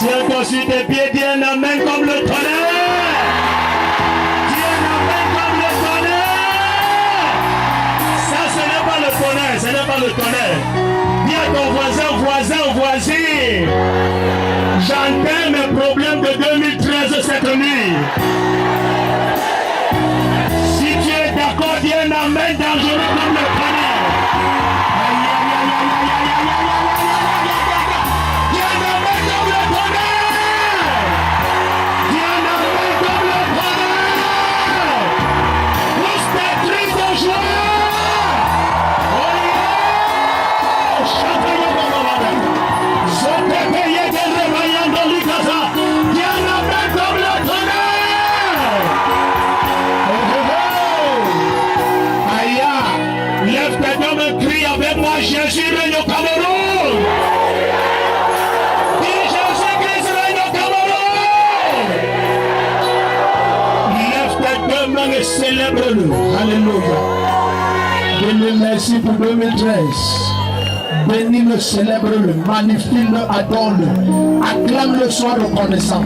Tiens-toi sur tes pieds, dis un amen comme le tonnerre. Dis un amen comme le tonnerre. Ça, ce n'est pas le tonnerre, ce n'est pas le tonnerre. Dis à ton voisin, voisine. J'entends mes problèmes de 2013 cette nuit. Si tu es d'accord, dis un amen dangereux comme le tonnerre. Jésus règne au Cameroun. Dis Jésus-Christ règne au Cameroun. Lève tes deux mains et célèbre-le. Alléluia. Dieu merci pour 2013. Bénis-le, célèbre-le, magnifie-le, adore-le. Acclame-le, sois reconnaissant.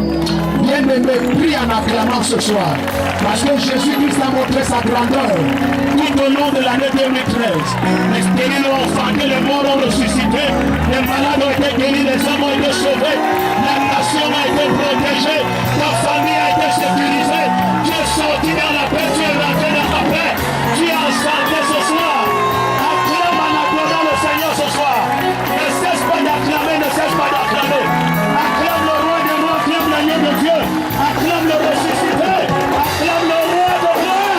Bien-aimé, prie en acclamant ce soir. Parce que Jésus-Christ a montré sa grandeur tout au long de l'année 2013. Les stériles ont enfanté, les morts ont ressuscité, les malades ont été guéris, les hommes ont été sauvés, la nation a été protégée, ta famille a été sécurisée. Tu es sorti dans la paix, tu es rentré dans la paix, tu es en santé ce soir. Acclame en acclamant le Seigneur ce soir. Ne cesse pas d'acclamer, ne cesse pas d'acclamer. Acclame le roi des rois, acclame l'agneau de Dieu, acclame le ressuscité, acclame le roi de rois.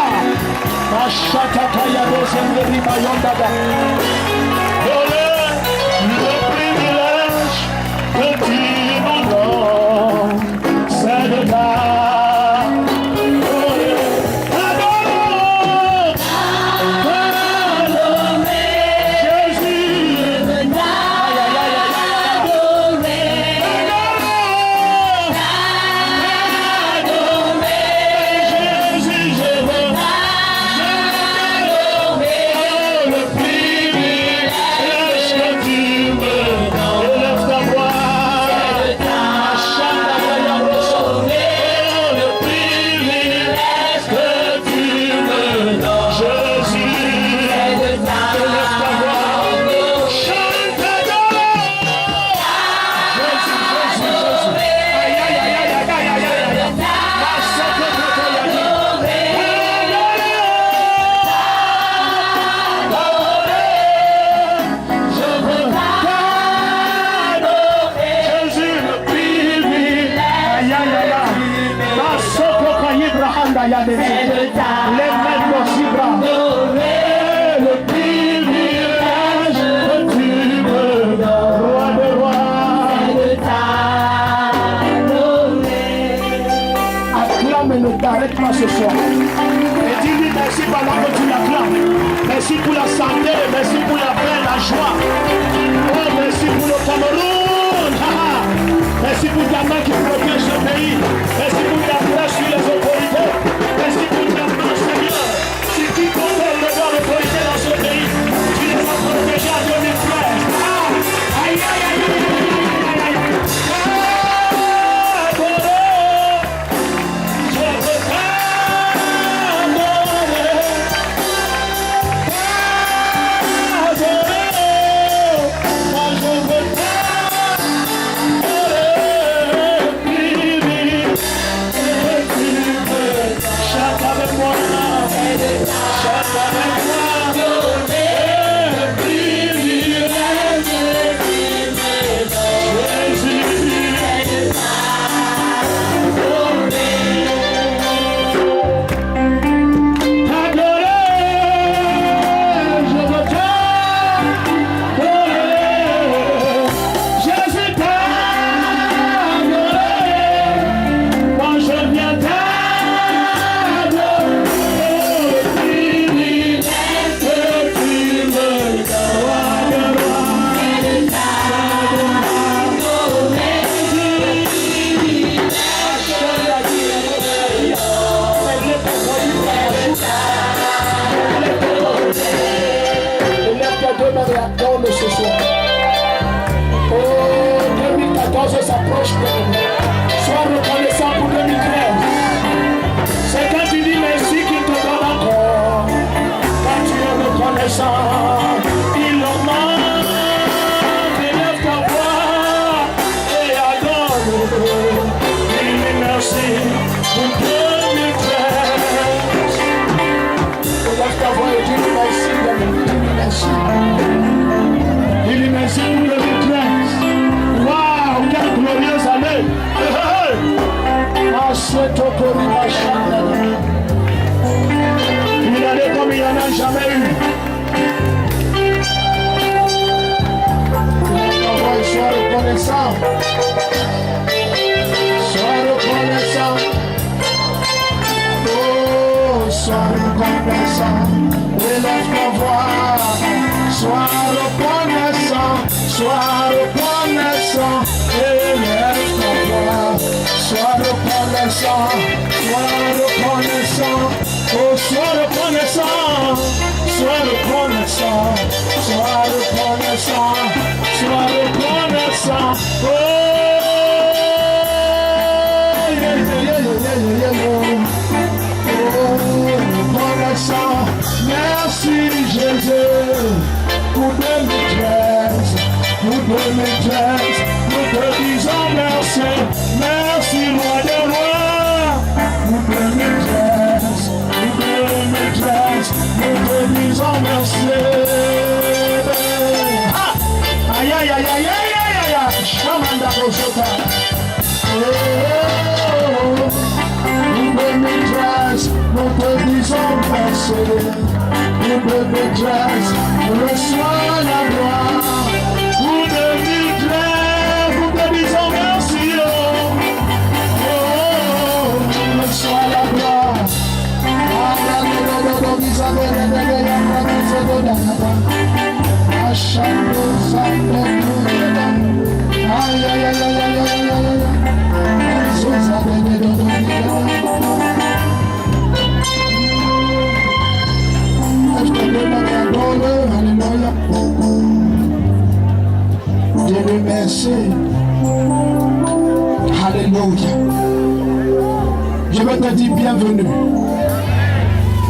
Le privilège que tu m'en donnes, c'est de ta ce soir. Et dis-lui merci pendant que tu l'acclames. Merci pour la santé, merci pour la paix, la joie. Oh, merci pour le Cameroun. Merci pour ta main qui protège ce pays. Merci pour ta paix sur les autorités. Merci pour ta main, Seigneur. Si tu contrôles le droit d'autorité dans ce pays, tu les as protégés à 2013. Aïe, aïe, aïe, aïe, aïe, aïe, aïe. Sois reconnaissant et laisse ton roi. Sois reconnaissant, sois reconnaissant. Oh, sois reconnaissant, sois reconnaissant, sois reconnaissant, sois reconnaissant. Oh, reconnaissant. Merci Jésus pour 2013, pour 2013, nous te disons merci, merci roi des rois, pour 2013, pour 2013, nous te disons merci. Aïe aïe aïe aïe aïe aïe aïe, Shamanda Bosota. Pour 2013, nous te disons merci. Pour 2013, reçois la gloire. Pour 2013, nous te disons merci. Reçois la gloire. Aïe aïe aïe aïe aïe aïe aïe. Alléluia. Dieu lui merci. Alléluia. Je vais te dire bienvenue.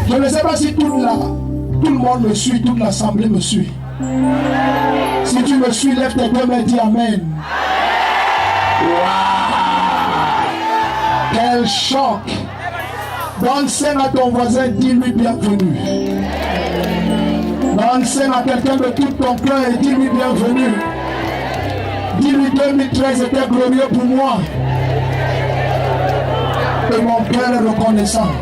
Je ne sais pas si tout le monde me suit, toute l'assemblée me suit. Si tu me suis, lève tes deux mains et dis Amen. Wow. Quel choc. Donne scène à ton voisin, dis-lui bienvenue. Donne scène à quelqu'un de tout ton cœur et dis-lui bienvenue. Dis-lui 2013 était glorieux pour moi. Et mon cœur est reconnaissant.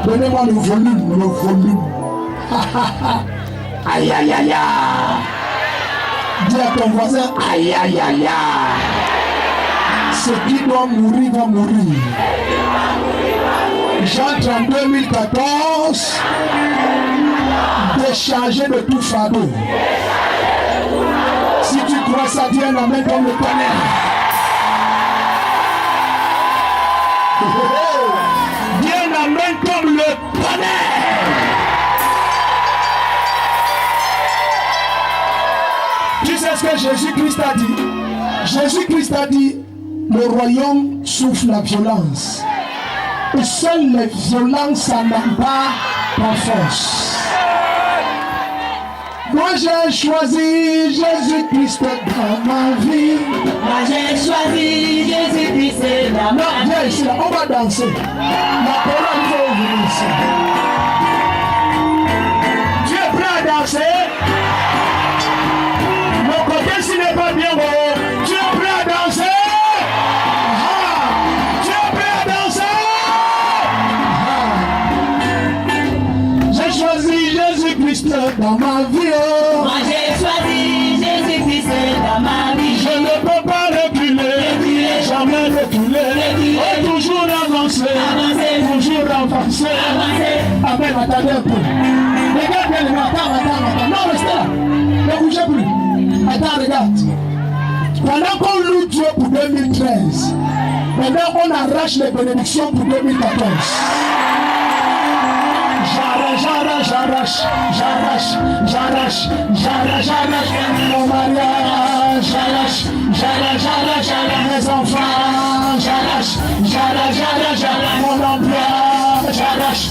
Donnez-moi le volume, le volume. Aïe aïe aïe aïe. Dis à ton voisin, aïe aïe aïe aïe. Ce qui doit mourir va mourir. J'entre en 2014 déchargé de tout fardeau. Si tu crois ça, dis un amen comme le tonnerre. Dis un amen comme le tonnerre. Tu sais ce que Jésus-Christ a dit? Jésus-Christ a dit, le royaume souffre la violence. Et seules les violences n'en ont pas la force. Moi j'ai choisi Jésus-Christ dans ma vie. Moi j'ai choisi Jésus-Christ dans ma vie. Non, viens ici, là, on va danser. La parole va ouvrir ici. Tu es prêt à danser? Mon côté s'il n'est pas bien beau. Tu es prêt à danser? Tu es prêt à danser? J'ai choisi Jésus-Christ dans ma vie. Moi j'ai choisi Jésus-Christ dans ma vie. Je ne peux pas reculer, jamais reculer. Oh, toujours avancer, toujours avancer. Amen, attendez un peu. Regarde bien les mains, attends. Non, restez là. Ne bougez plus. Attends, regarde. Pendant qu'on loue Dieu pour 2013, pendant qu'on arrache les bénédictions pour 2014, j'arrache mon mariage, j'arrache mes enfants, j'arrache mon emploi, j'arrache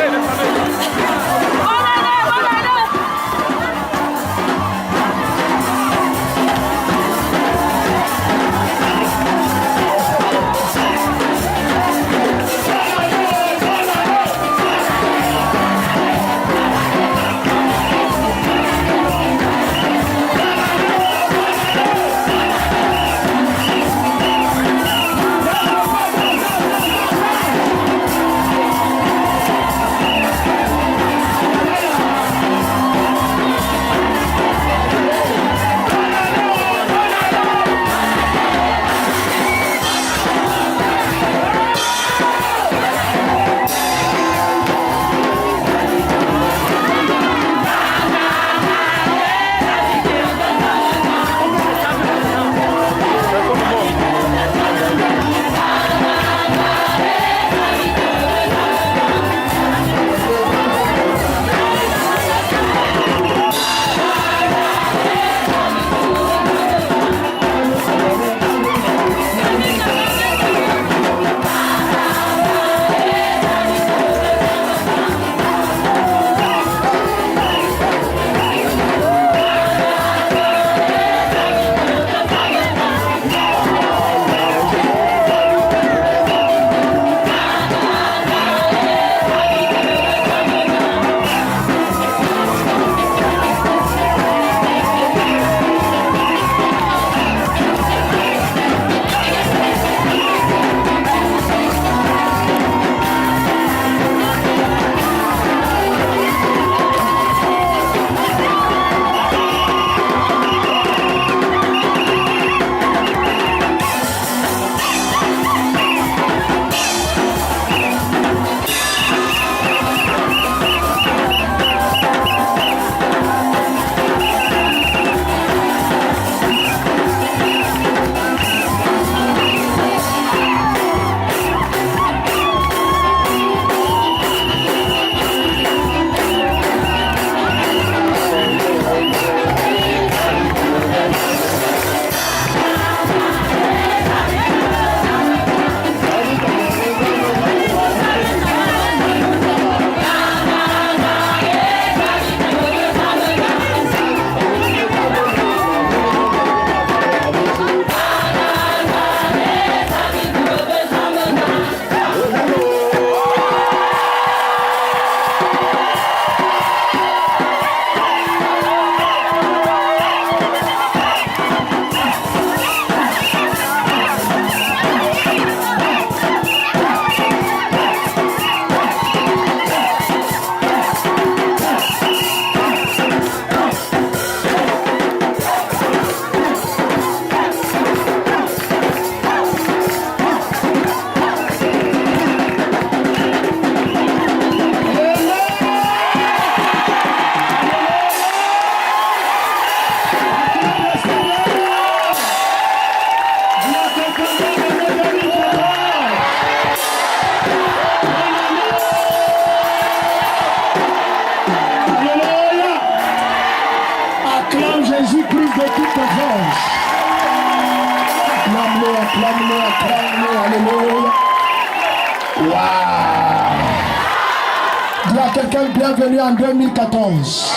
Alléluia. Waouh. Dis à quelqu'un bienvenue en 2014.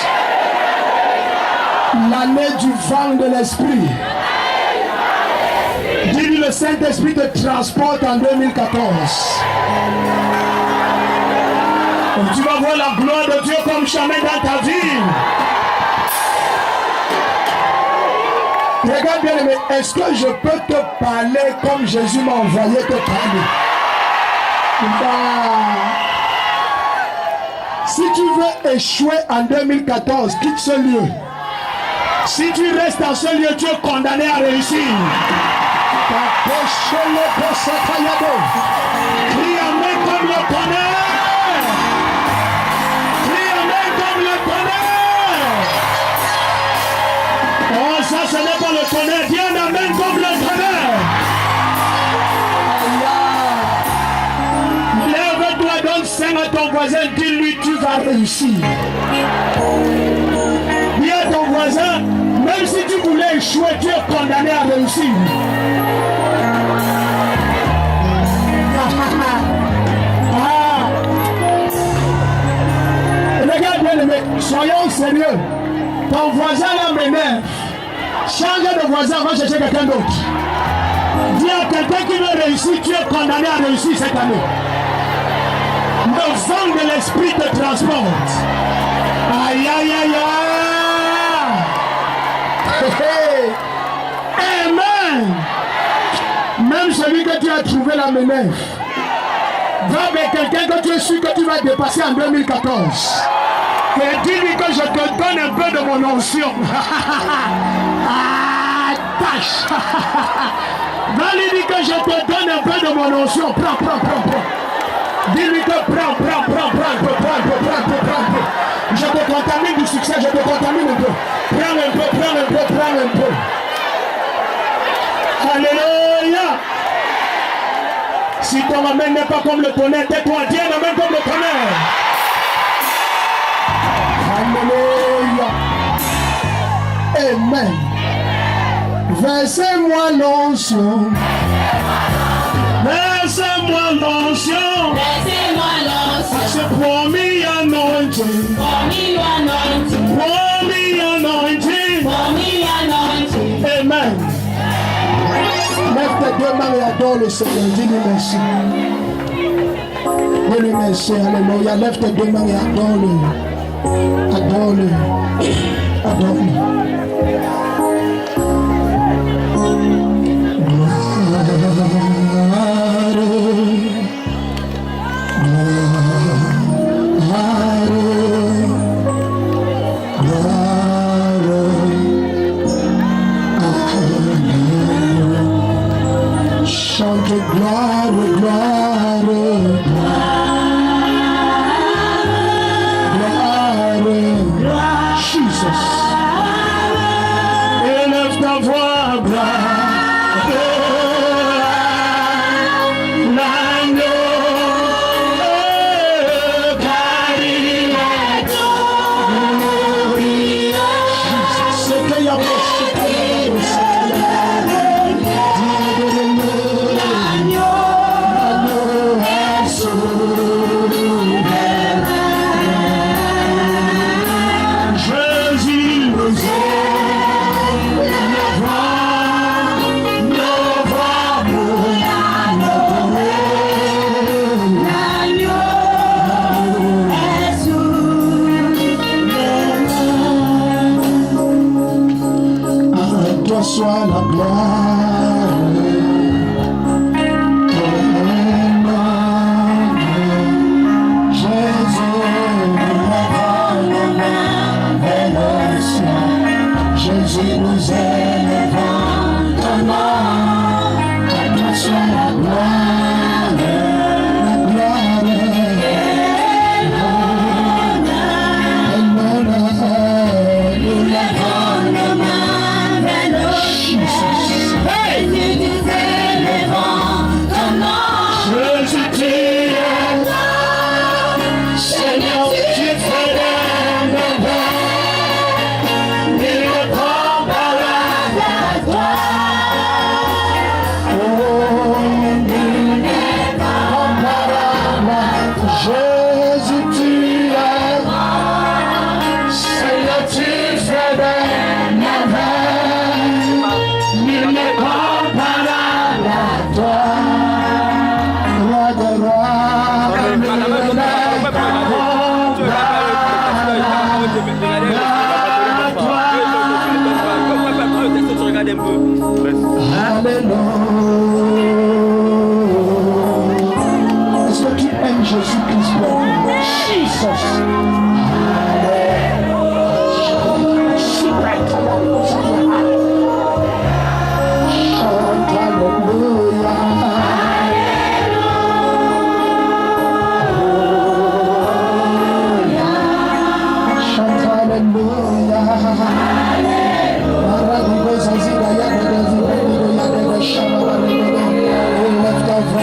L'année du vent de l'esprit. Dis-lui, le Saint-Esprit te transporte en 2014. Et tu vas voir la gloire de Dieu comme jamais dans ta vie. Regarde bien aimé, est-ce que je peux te parler comme Jésus m'a envoyé te parler? Si tu veux échouer en 2014, quitte ce lieu. Si tu restes dans ce lieu, tu es condamné à réussir. Crie amen comme le tonnerre. Crie amen comme le tonnerre. Oh, ça ce n'est pas le tonnerre. Dis un amen comme le tonnerre. Lève-toi donc, saigne à ton voisin, dis-lui tu vas réussir. Dis à ton voisin, même si tu voulais échouer, tu es condamné à réussir. Soyons sérieux. Ton voisin là m'énerve. Change de voisin, va chercher quelqu'un d'autre. Dis à quelqu'un qui veut réussir, tu es condamné à réussir cette année. Le vent de l'esprit te transporte. Aïe, aïe, aïe, aïe. Amen. Même celui que tu as trouvé la m'énerve. Va avec quelqu'un que tu es sûr que tu vas dépasser en 2014. Et dis-lui que je te donne un peu de mon onction. Ah, tâche. Va lui dire que je te donne un peu de mon onction. Prends. Dis-lui que prends. Je te contamine du succès, je te contamine un peu. Prends un peu. Alléluia. Si ton amen n'est pas comme le tonnerre, tais-toi, Dieu amen comme le tonnerre. Alléluia. Amen. Versez-moi l'onction. Versez-moi l'onction. C'est promis anointing. Promis anointing. Amen. Lève tes deux mains et adore le Seigneur. Dis-lui merci. Dis-lui merci. Alléluia. Lève tes deux mains et adore-le. Adore-le. Adore-le. Chante gloire, Jesus. Élève ta voix, soit la gloire. Jésus, nous élevons ton nom. À toi soit la gloire, est-ce que tu aimes Jésus-Christ? Jesus.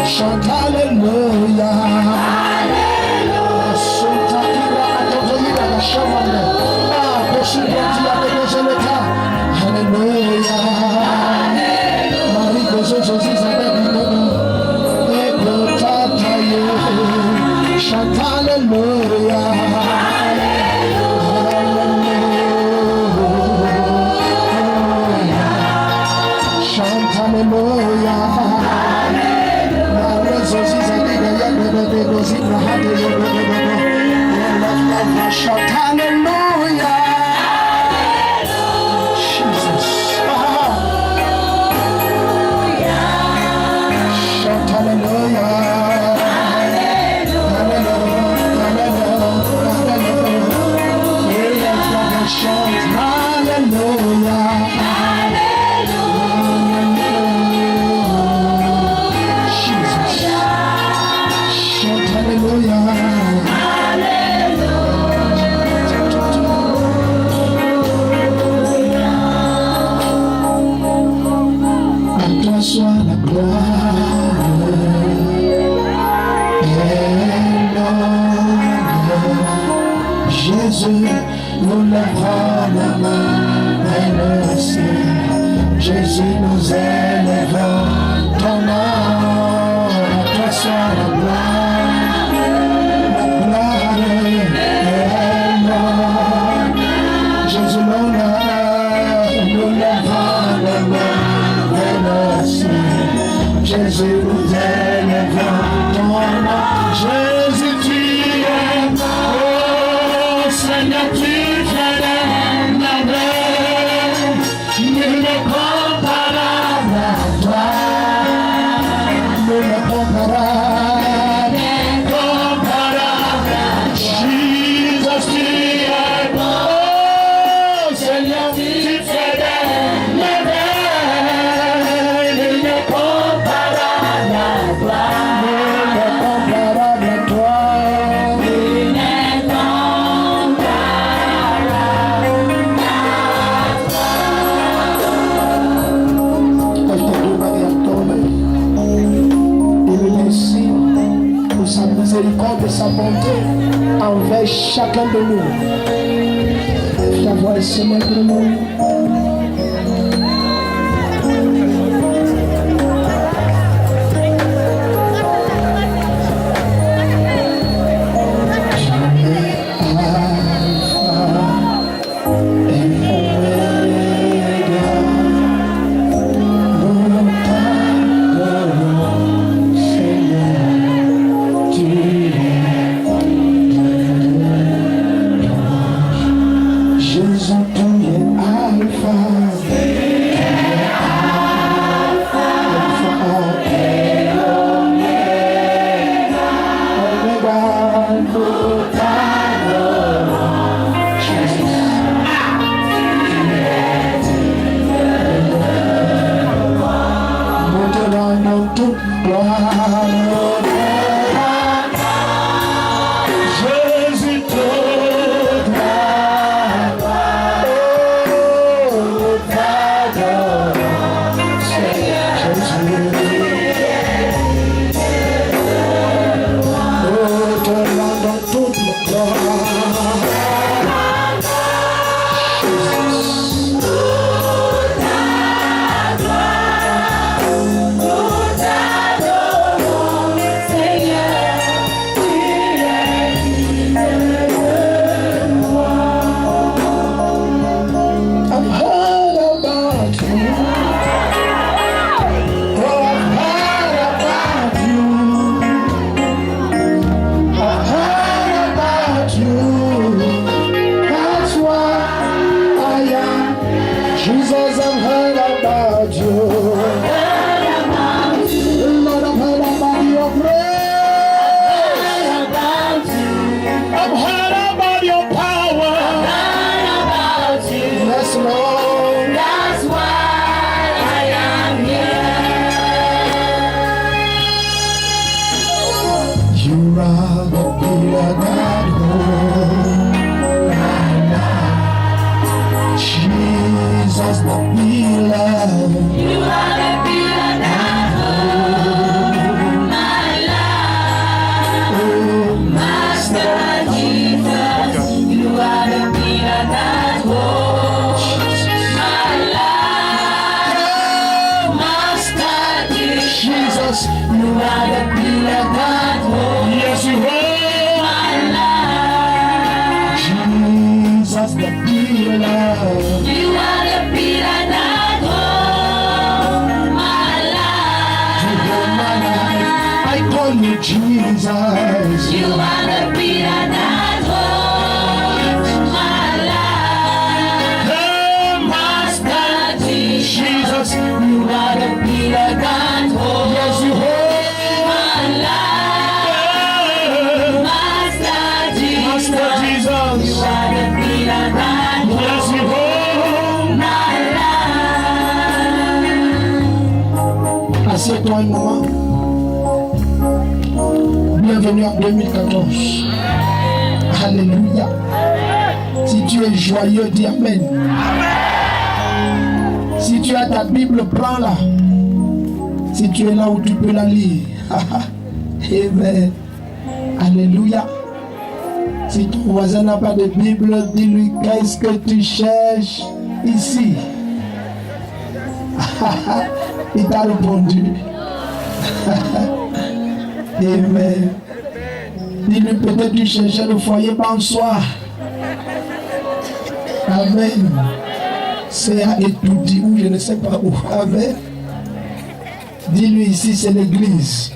Chante Alléluia. Alléluia. Jésus, nous lèverons la main vers le ciel. Jésus, nous élèverons ton nom. À toi soit la gloire éternelle. Jésus, l'honneur, nous lèverons la main vers le ciel. Jésus, nous élèverons ton nom. Jésus, tu es beau, Seigneur, tu fais des merveilles. Nul n'est comparable à toi. Nul n'est comparable. Jesus, tu es beau, Seigneur, tu fais des merveilles. Nul n'est comparable à toi. Sa miséricorde et sa bonté envers chacun de nous. Ta voix est ce maintenant. Assieds-toi un moment. Bienvenue en 2014. Alléluia. Si tu es joyeux, dis Amen. Si tu as ta Bible, prends-la. Si tu es là où tu peux la lire. Amen. Alléluia. Si ton voisin n'a pas de Bible, dis-lui qu'est-ce que tu cherches ici. Il t'a répondu. Amen. Dis-lui peut-être tu cherchais le foyer Bonsoir. Amen. C'est à étudier ou je ne sais pas où. Amen. Dis-lui ici c'est l'église.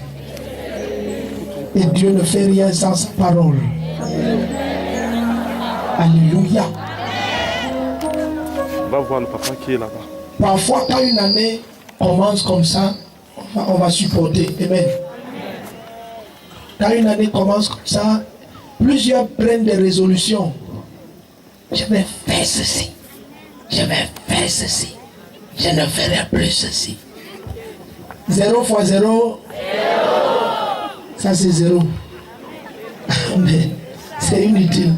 Et Dieu ne fait rien sans sa parole. Alléluia. On va voir le papa qui est là-bas. Parfois, quand une année commence comme ça, on va supporter. Amen. Quand une année commence comme ça, plusieurs prennent des résolutions. Je vais faire ceci. Je vais faire ceci. Je ne ferai plus ceci. 0 fois 0. Ça c'est 0. Mais c'est inutile.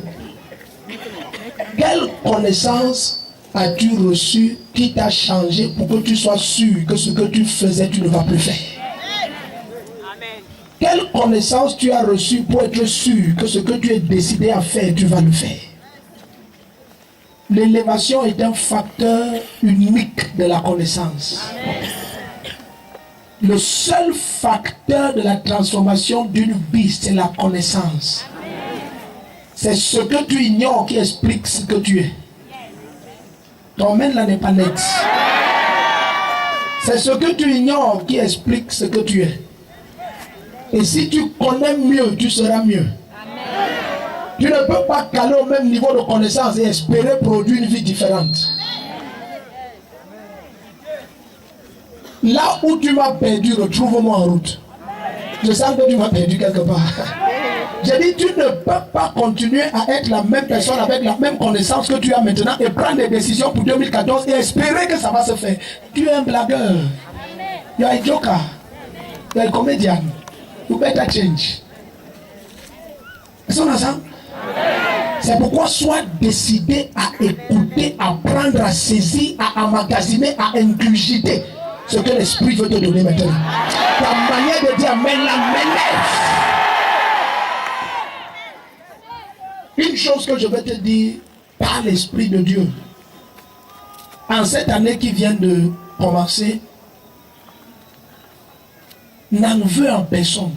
Quelle connaissance as-tu reçu qui t'a changé pour que tu sois sûr que ce que tu faisais, tu ne vas plus faire? Amen. Quelle connaissance tu as reçu pour être sûr que ce que tu es décidé à faire, tu vas le faire? L'élévation est un facteur unique de la connaissance. Le seul facteur de la transformation d'une vie, c'est la connaissance. C'est ce que tu ignores qui explique ce que tu es. Ton main là n'est pas net. C'est ce que tu ignores qui explique ce que tu es. Et si tu connais mieux, tu seras mieux. Tu ne peux pas caler au même niveau de connaissance et espérer produire une vie différente. Là où tu m'as perdu, retrouve-moi en route. Je sens que tu m'as perdu quelque part. J'ai dit, tu ne peux pas continuer à être la même personne avec la même connaissance que tu as maintenant et prendre des décisions pour 2014 et espérer que ça va se faire. Tu es un blagueur. You are a joker. You are a comedian. You better change. Est-ce qu'on est ensemble? C'est pourquoi sois décidé à écouter, à prendre, à saisir, à emmagasiner, à ingurgiter ce que l'Esprit veut te donner maintenant. Ta manière de dire amen la m'énerve. Une chose que je vais te dire par l'Esprit de Dieu. En cette année qui vient de commencer, n'en veux en personne.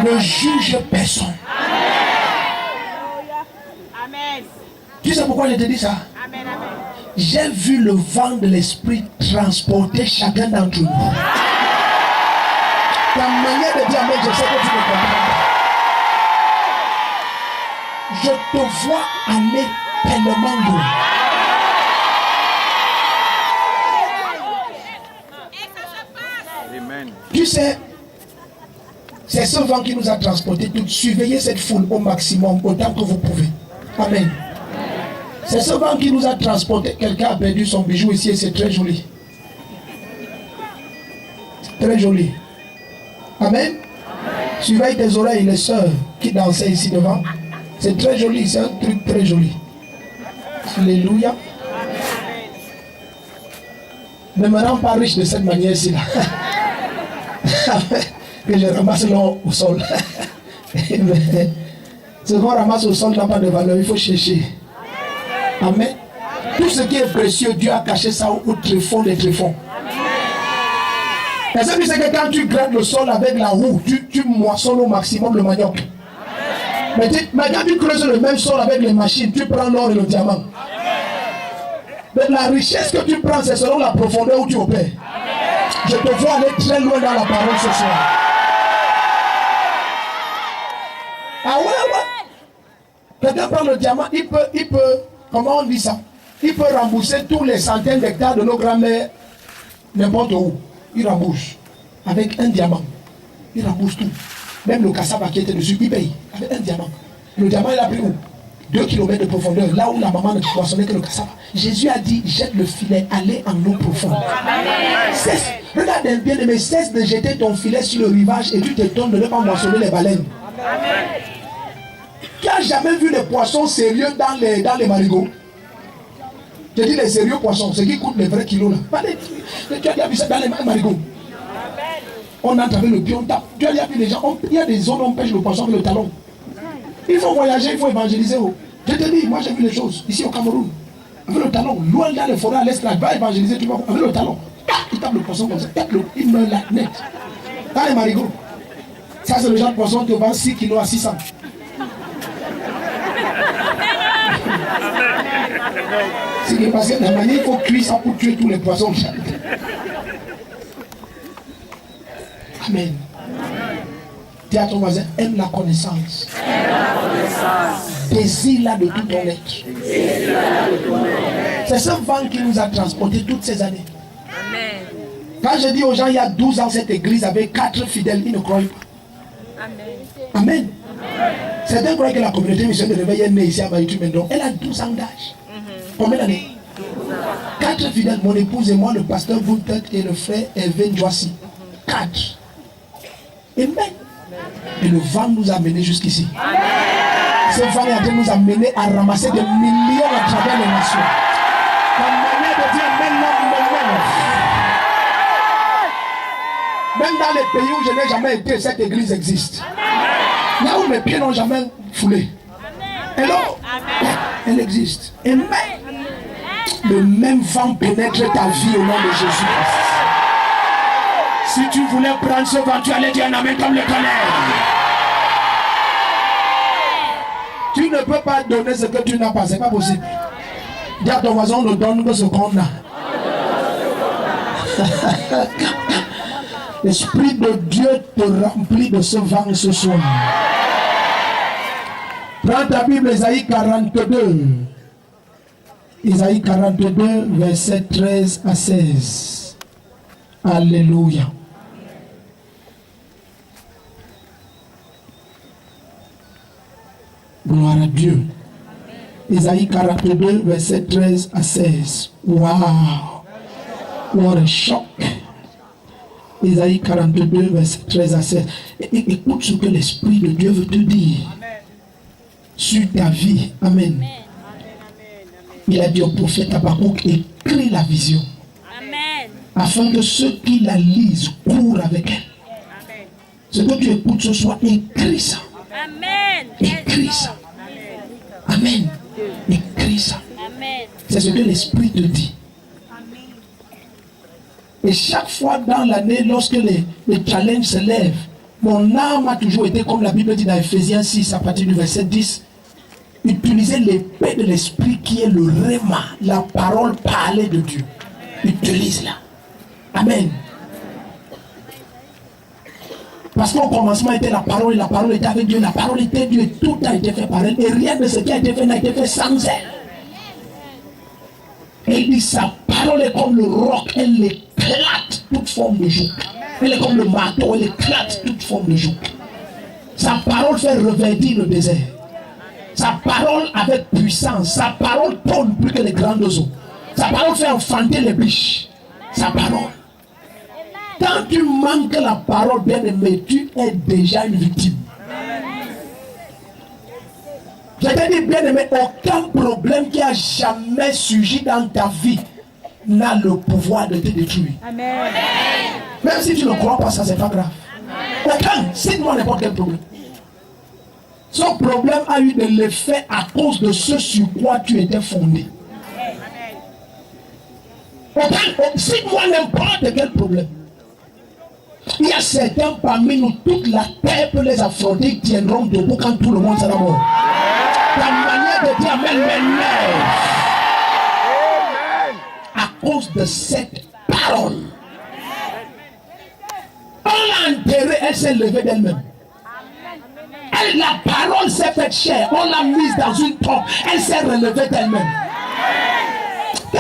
Ne juge personne. Amen. Tu sais pourquoi je te dis ça? Amen, amen. J'ai vu le vent de l'Esprit transporter chacun d'entre nous. Ta manière de dire amen, je sais que tu ne comprends pas. Je te vois aller tellement loin. Amen. Tu sais, c'est ce vent qui nous a transportés tous. Surveillez cette foule au maximum, autant que vous pouvez. Amen. C'est ce vent qui nous a transportés. Quelqu'un a perdu son bijou ici et c'est très joli. Très joli. Amen. Surveille tes oreilles, les sœurs qui dansaient ici devant. C'est très joli, c'est un truc très joli. Alléluia. Ne me rends pas riche de cette manière-ci là. Que je ramasse l'or au sol. Ce qu'on ramasse au sol n'a pas de valeur, il faut chercher. Amen. Tout ce qui est précieux, Dieu a caché ça au tréfonds des tréfonds. Est-ce que tu sais que quand tu grattes le sol avec la roue, tu moissonnes au maximum le manioc? Mais quand tu creuses le même sol avec les machines, tu prends l'or et le diamant. Mais la richesse que tu prends, c'est selon la profondeur où tu opères. Je te vois aller très loin dans la parole ce soir. Ah ouais. Quelqu'un prend le diamant, il peut, comment on dit ça? Il peut rembourser tous les centaines d'hectares de nos grands-mères, n'importe où. Il rembourse. Avec un diamant. Il rembourse tout. Même le cassava qui était dessus, il paye. Avec un diamant. Le diamant, il a pris où? 2 km de profondeur, là où la maman ne poissonnait que le cassava. Jésus a dit, jette le filet, allez en eau profonde. Cesse, regarde bien, mais cesse de jeter ton filet sur le rivage et tu te donnes de ne pas moissonner les baleines. Amen. Tu n'as jamais vu les poissons sérieux dans les marigots? Je dis les sérieux poissons, ceux qui coûtent les vrais kilos là. Tu as déjà vu ça dans les marigots? On entre avec le pion, tu as déjà vu les gens, il y a des zones où on pêche le poisson avec le talon. Il faut voyager, il faut évangéliser. Je te dis, moi j'ai vu les choses ici au Cameroun. Avec le talon, loin dans les forêts à l'est, là, va évangéliser, tu vois, avec le talon. Il tape le poisson comme ça, il meurt là, net. Dans les marigots. Ça, c'est le genre de poisson qui vend 6 kilos à 600. C'est parce que la manière, il faut cuire ça pour tuer tous les poissons. Amen. Dis à ton voisin, aime la connaissance. Désire-la de tout ton être. C'est ce vent qui nous a transportés toutes ces années. Amen. Quand je dis aux gens, il y a 12 ans, cette église avait 4 fidèles, ils ne croient pas. Amen. Certains croient que la communauté mission de réveil est née ici à Baïtu Mendon. Elle a 12 ans d'âge. Combien d'années? 4 fidèles, mon épouse et moi, le pasteur Bountet et le frère Hervé Ndjoassi. 4. Amen. Et le vent nous a menés jusqu'ici. Ce vent est en train de nous amener à ramasser des millions à travers les nations. La manière de dire maintenant. Même dans les pays où je n'ai jamais été, cette église existe. Là où mes pieds n'ont jamais foulé. Et là, elle existe. Amen. Le même vent pénètre ta vie au nom de Jésus. Si tu voulais prendre ce vent, tu allais dire un amen comme le tonnerre. Tu ne peux pas donner ce que tu n'as pas, c'est pas possible. Dis à ton voisin, on ne donne que ce qu'on a. L'Esprit de Dieu te remplit de ce vent ce soir. Prends ta Bible, Isaïe 42. Isaïe 42, verset 13 à 16. Alléluia. Gloire à Dieu. Isaïe 42, verset 13 à 16. Waouh! What a shock! Isaïe 42, verset 13 à 16. Écoute ce que l'Esprit de Dieu veut te dire. Sur ta vie. Amen. Il a dit au prophète Habakkuk, écris la vision. Amen. Afin que ceux qui la lisent courent avec elle. Amen. Ce que tu écoutes ce soir, écris ça. Amen. Écris ça. Amen. Écris ça. Amen. C'est ce que l'Esprit te dit. Et chaque fois dans l'année, lorsque les challenges se lèvent, mon âme a toujours été, comme la Bible dit dans Ephésiens 6, à partir du verset 10, utiliser l'épée de l'esprit qui est le réma, la parole parlée de Dieu. Utilise-la. Amen. Parce qu'au commencement était la parole, et la parole était avec Dieu, la parole était Dieu, et tout a été fait par elle, et rien de ce qui a été fait n'a été fait sans elle. Et il dit, sa parole est comme le roc, elle éclate toute forme de joug. Elle est comme le marteau, elle éclate toute forme de joug. Sa parole fait reverdir le désert. Sa parole avec puissance. Sa parole tourne plus que les grandes eaux. Sa parole fait enfanter les biches. Sa parole. Quand tu manques la parole, bien aimé, tu es déjà une victime. Je te dis, bien aimé, aucun problème qui a jamais surgi dans ta vie n'a le pouvoir de te détruire. Amen. Même si tu ne crois pas, ça c'est pas grave. Aucun, cite-moi n'importe quel problème. Son problème a eu de l'effet à cause de ce sur quoi tu étais fondé. Aucun, cite-moi n'importe quel problème. Il y a certains parmi nous, toute la terre peut les affronter, ils tiendront debout quand tout le monde sera mort. Ta manière de dire Amen m'énerve. À cause de cette parole. On l'a enterrée, elle s'est levée d'elle-même. La parole s'est faite chair, on l'a mise dans une trompe, elle s'est relevée d'elle-même.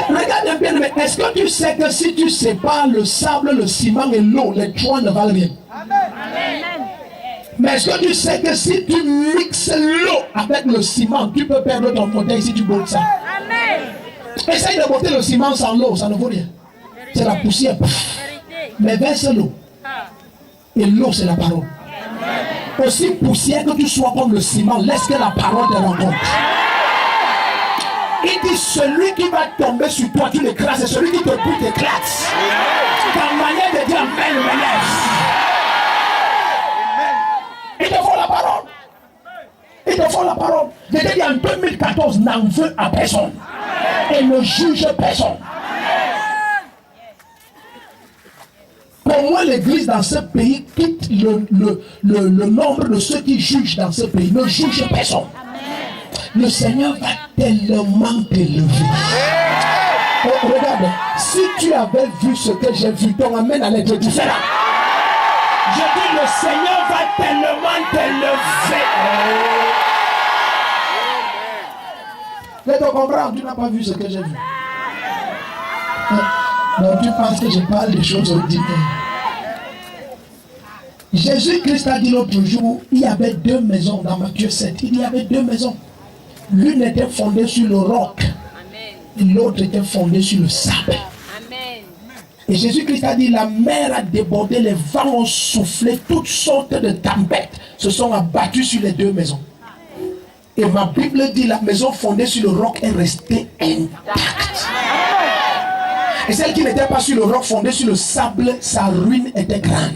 Regarde bien, mais est-ce que tu sais que si tu sépares le sable, le ciment et l'eau, les trois ne valent rien? Amen. Mais est-ce que tu sais que si tu mixes l'eau avec le ciment, tu peux perdre ton fauteuil si tu bottes ça? Amen. Essaye de botter le ciment sans l'eau, ça ne vaut rien. C'est la poussière. Mais verse l'eau. Et l'eau, c'est la parole. Aussi poussière que tu sois comme le ciment, laisse que la parole te rencontre. Il dit, celui qui va tomber sur toi, tu l'écrases, et celui qui te pousse, t'éclate. Ta manière de dire Amen m'énerve. Il te faut la parole. Il Il te faut la parole. Je t'ai dit en 2014, n'en veux à personne. Et ne juge personne. Pour moi, l'église dans ce pays quitte le nombre de ceux qui jugent dans ce pays. Ne juge personne. Le Seigneur va tellement t'élever. Oh, regarde, si tu avais vu ce que j'ai vu, ton amen allait être différent. Je dis, le Seigneur va tellement t'élever. Mais tu comprends, tu n'as pas vu ce que j'ai vu. Donc tu penses que je parle des choses ordinaires. Jésus-Christ a dit l'autre jour, il y avait 2 maisons dans Matthieu 7. Il y avait 2 maisons. L'une était fondée sur le roc. Et l'autre était fondée sur le sable. Amen. Et Jésus-Christ a dit, la mer a débordé, les vents ont soufflé, toutes sortes de tempêtes se sont abattues sur les 2 maisons. Et ma Bible dit, la maison fondée sur le roc est restée intacte. Et celle qui n'était pas sur le roc fondée sur le sable, sa ruine était grande.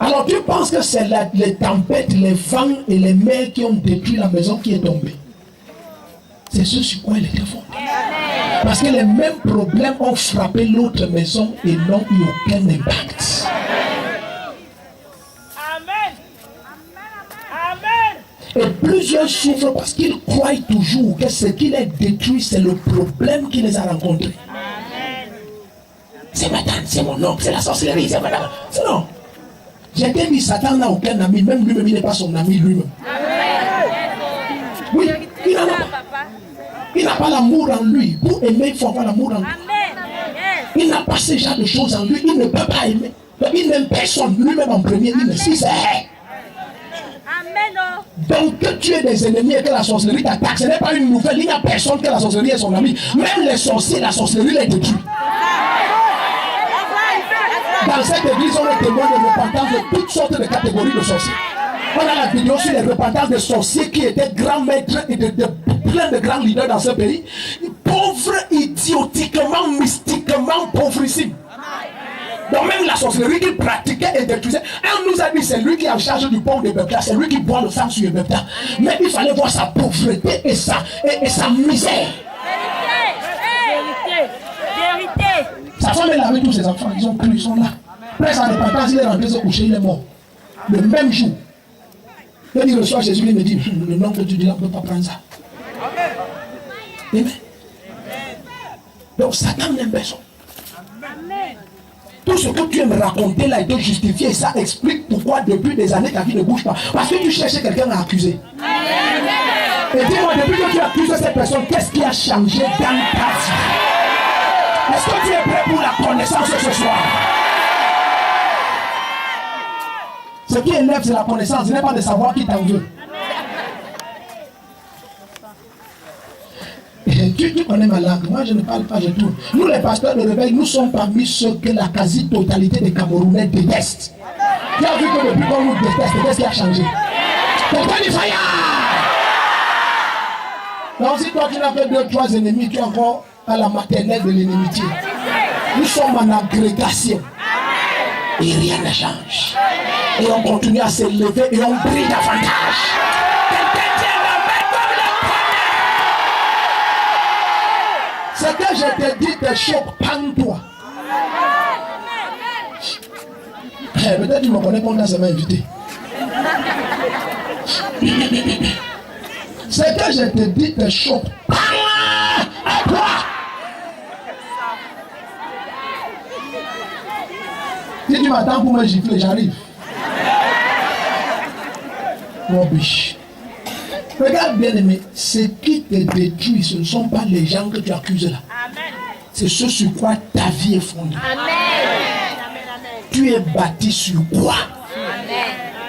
Alors tu penses que c'est les tempêtes, les vents et les mers qui ont détruit la maison qui est tombée. C'est ce sur quoi elle était fondée. Parce que les mêmes problèmes ont frappé l'autre maison et n'ont eu aucun impact. Amen. Et plusieurs souffrent parce qu'ils croient toujours que ce qui les détruit, c'est le problème qui les a rencontrés. C'est ma tante, c'est mon oncle, c'est la sorcellerie, c'est madame. Non. J'ai dit, Satan n'a aucun ami, même lui-même, il n'est pas son ami lui-même. Oui, il n'en a pas. Il n'a pas l'amour en lui. Pour aimer, il faut avoir l'amour en lui. Il n'a pas ce genre de choses en lui, il ne peut pas aimer. Il n'aime personne, lui-même en premier, il ne sait. Donc que tu aies des ennemis et que la sorcellerie t'attaque, ce n'est pas une nouvelle. Il n'y a personne que la sorcellerie est son ami. Même les sorciers, la sorcellerie les détruit. Dans cette église, on est témoin de repentance de toutes sortes de catégories de sorciers. On a la vidéo sur les repentances de sorciers qui étaient grands maîtres et de plein de grands leaders dans ce pays. Pauvres, idiotiquement, mystiquement, pauvrissime. Donc même la sorcellerie qu'il pratiquait et détruisait. On nous a dit c'est lui qui est en charge du pont de Bethléem, c'est lui qui boit le sang sur le Bethléem. Mais il fallait voir sa pauvreté et sa misère. Vérité. Sa femme est là avec tous ses enfants, ils ont cru, ils sont là. Après sa repentance, il est rentré se coucher, il est mort. Le même jour. Quand il reçoit Jésus, il me dit, le nom que tu dis là, on ne peut pas prendre ça. Amen. Donc Satan n'aime personne. Tout ce que tu aimes raconter là a été justifié et ça explique pourquoi depuis des années ta vie ne bouge pas. Parce que tu cherchais quelqu'un à accuser. Et dis-moi, depuis que tu accuses cette personne, qu'est-ce qui a changé dans ta vie? Est-ce que tu es prêt pour la connaissance ce soir? Ce qui élève, c'est la connaissance, ce n'est pas de savoir qui t'en veut. Tu connais ma langue, moi je ne parle pas, je tourne. Nous les pasteurs de réveil, nous sommes parmi ceux que la quasi-totalité des Camerounais détestent. Tu as vu que depuis qu'on nous déteste, qu'est-ce qui a changé? Pourquoi il faille? Donc si toi tu n'as que 2-3 ennemis, tu es encore à la maternelle de l'ennemi. Nous sommes en agrégation. Et rien ne change. Et on continue à s'élever et on brille davantage. Ce que je te dis te choque, pends-toi. Peut-être tu me connais quand on m'a invité. Ce que je te dis te choque, à toi. Si tu m'attends pour me gifler, j'arrive. Mon biche. Regarde bien aimé, ce qui te détruit, ce ne sont pas les gens que tu accuses là. C'est ce sur quoi ta vie est fondée. Tu es bâti sur quoi?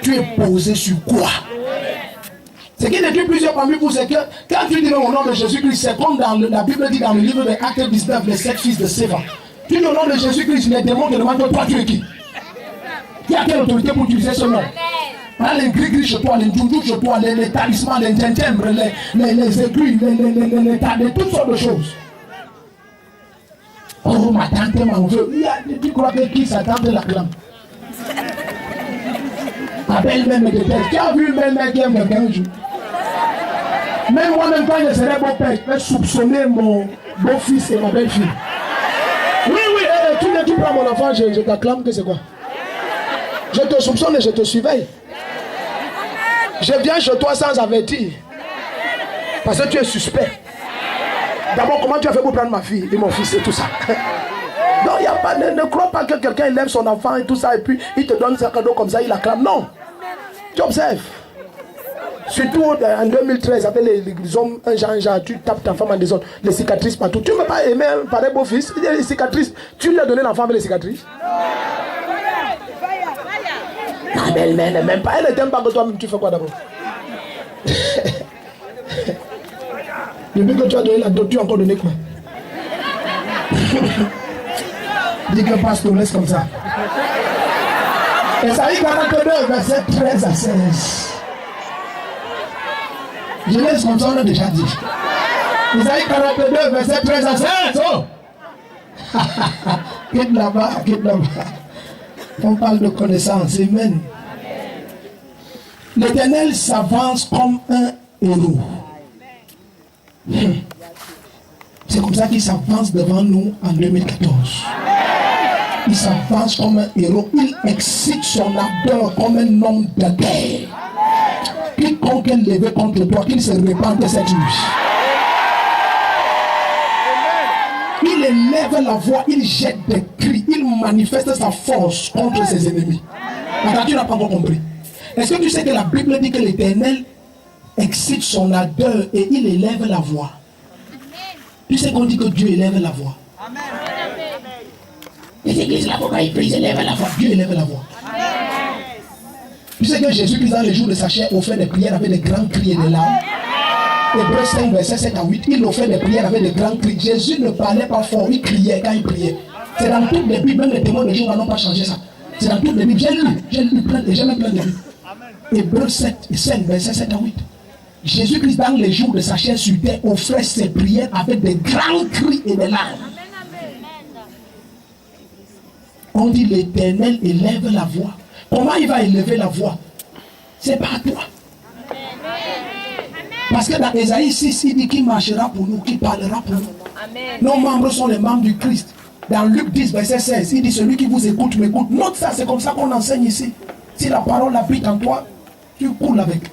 Tu es posé sur quoi? Ce qui détruit plusieurs parmi vous, c'est que quand tu dis au nom de Jésus-Christ, c'est comme dans la Bible dit dans le livre des Actes 19, les 7 fils de Séva. Tu dis au nom de Jésus-Christ, les démons te demandent toi tu es qui? Tu as quelle autorité pour utiliser ce nom? Les gris-gris chez toi, les doudous chez toi, les talismans, les gingembre, les aiguilles, les toutes sortes de choses. Oh, ma tante m'en veut. Tu crois que qui sa tante l'acclame? Ma belle-mère me déteste. Tu as vu une belle-mère qui aime quelqu'un un jour? Même moi-même, quand je serai beau-père, je vais soupçonner mon beau-fils et ma belle-fille. Oui, tu prends mon enfant, je t'acclame que c'est quoi? Je te soupçonne et je te surveille. Je viens chez toi sans avertir. Parce que tu es suspect. D'abord, comment tu as fait pour prendre ma fille et mon fils et tout ça? Non, il n'y a pas, ne crois pas que quelqu'un élève son enfant et tout ça et puis il te donne un cadeau comme ça, il acclame. Non. Tu observes. Surtout en 2013, avec les hommes, un genre, tu tapes ta femme en désordre, les cicatrices partout. Tu ne peux pas aimer un pareil beau-fils, il y a les cicatrices. Tu lui as donné l'enfant avec les cicatrices? Ta belle-mère ne m'aime pas. Elle ne t'aime pas que toi-même, tu fais quoi d'abord? Depuis que tu as donné la dot, tu as encore donné quoi? Dis que pasteur, laisse comme ça. Esaïe 42, verset 13 à 16. Je laisse comme ça, on a déjà dit. Esaïe 42, verset 13 à 16. Oh! Quitte là-bas, quitte là-bas. On parle de connaissance. Amen. L'Éternel s'avance comme un héros. C'est comme ça qu'il s'avance devant nous en 2014. Il s'avance comme un héros. Il excite son ardeur comme un homme de guerre. Quiconque est levé contre toi, qu'il se répande cette nuit. Il élève la voix, il jette des cris, il manifeste sa force contre ses ennemis. Attends, tu n'as pas encore compris. Est-ce que tu sais que la Bible dit que l'Éternel excite son ardeur et il élève la voix? Tu sais qu'on dit que Dieu élève la voix. Les églises là, quand ils prient, ils élèvent la voix. Dieu élève la voix. Tu sais que Jésus-Christ, dans les jours de sa chair, offrait des prières avec des grands cris et des larmes. Hébreux 5, verset 7 à 8, il offrait des prières avec des grands cris. Jésus ne parlait pas fort, il criait quand il priait. C'est dans toutes les Bibles, même les témoins de Jéhovah n'ont pas changé ça. C'est dans toutes les Bibles. J'ai lu plein de Bibles. Hébreux 7, verset 7 à 8. Jésus-Christ, dans les jours de sa chair sur terre, offrait ses prières avec des grands cris et des larmes. On dit l'Éternel élève la voix. Comment il va élever la voix? C'est pas à toi. Parce que dans Ésaïe 6, il dit qu'il marchera pour nous, qu'il parlera pour nous. Nos membres sont les membres du Christ. Dans Luc 10, verset 16, il dit celui qui vous écoute m'écoute. Note ça, c'est comme ça qu'on enseigne ici. Si la parole habite en toi, tu coules avec.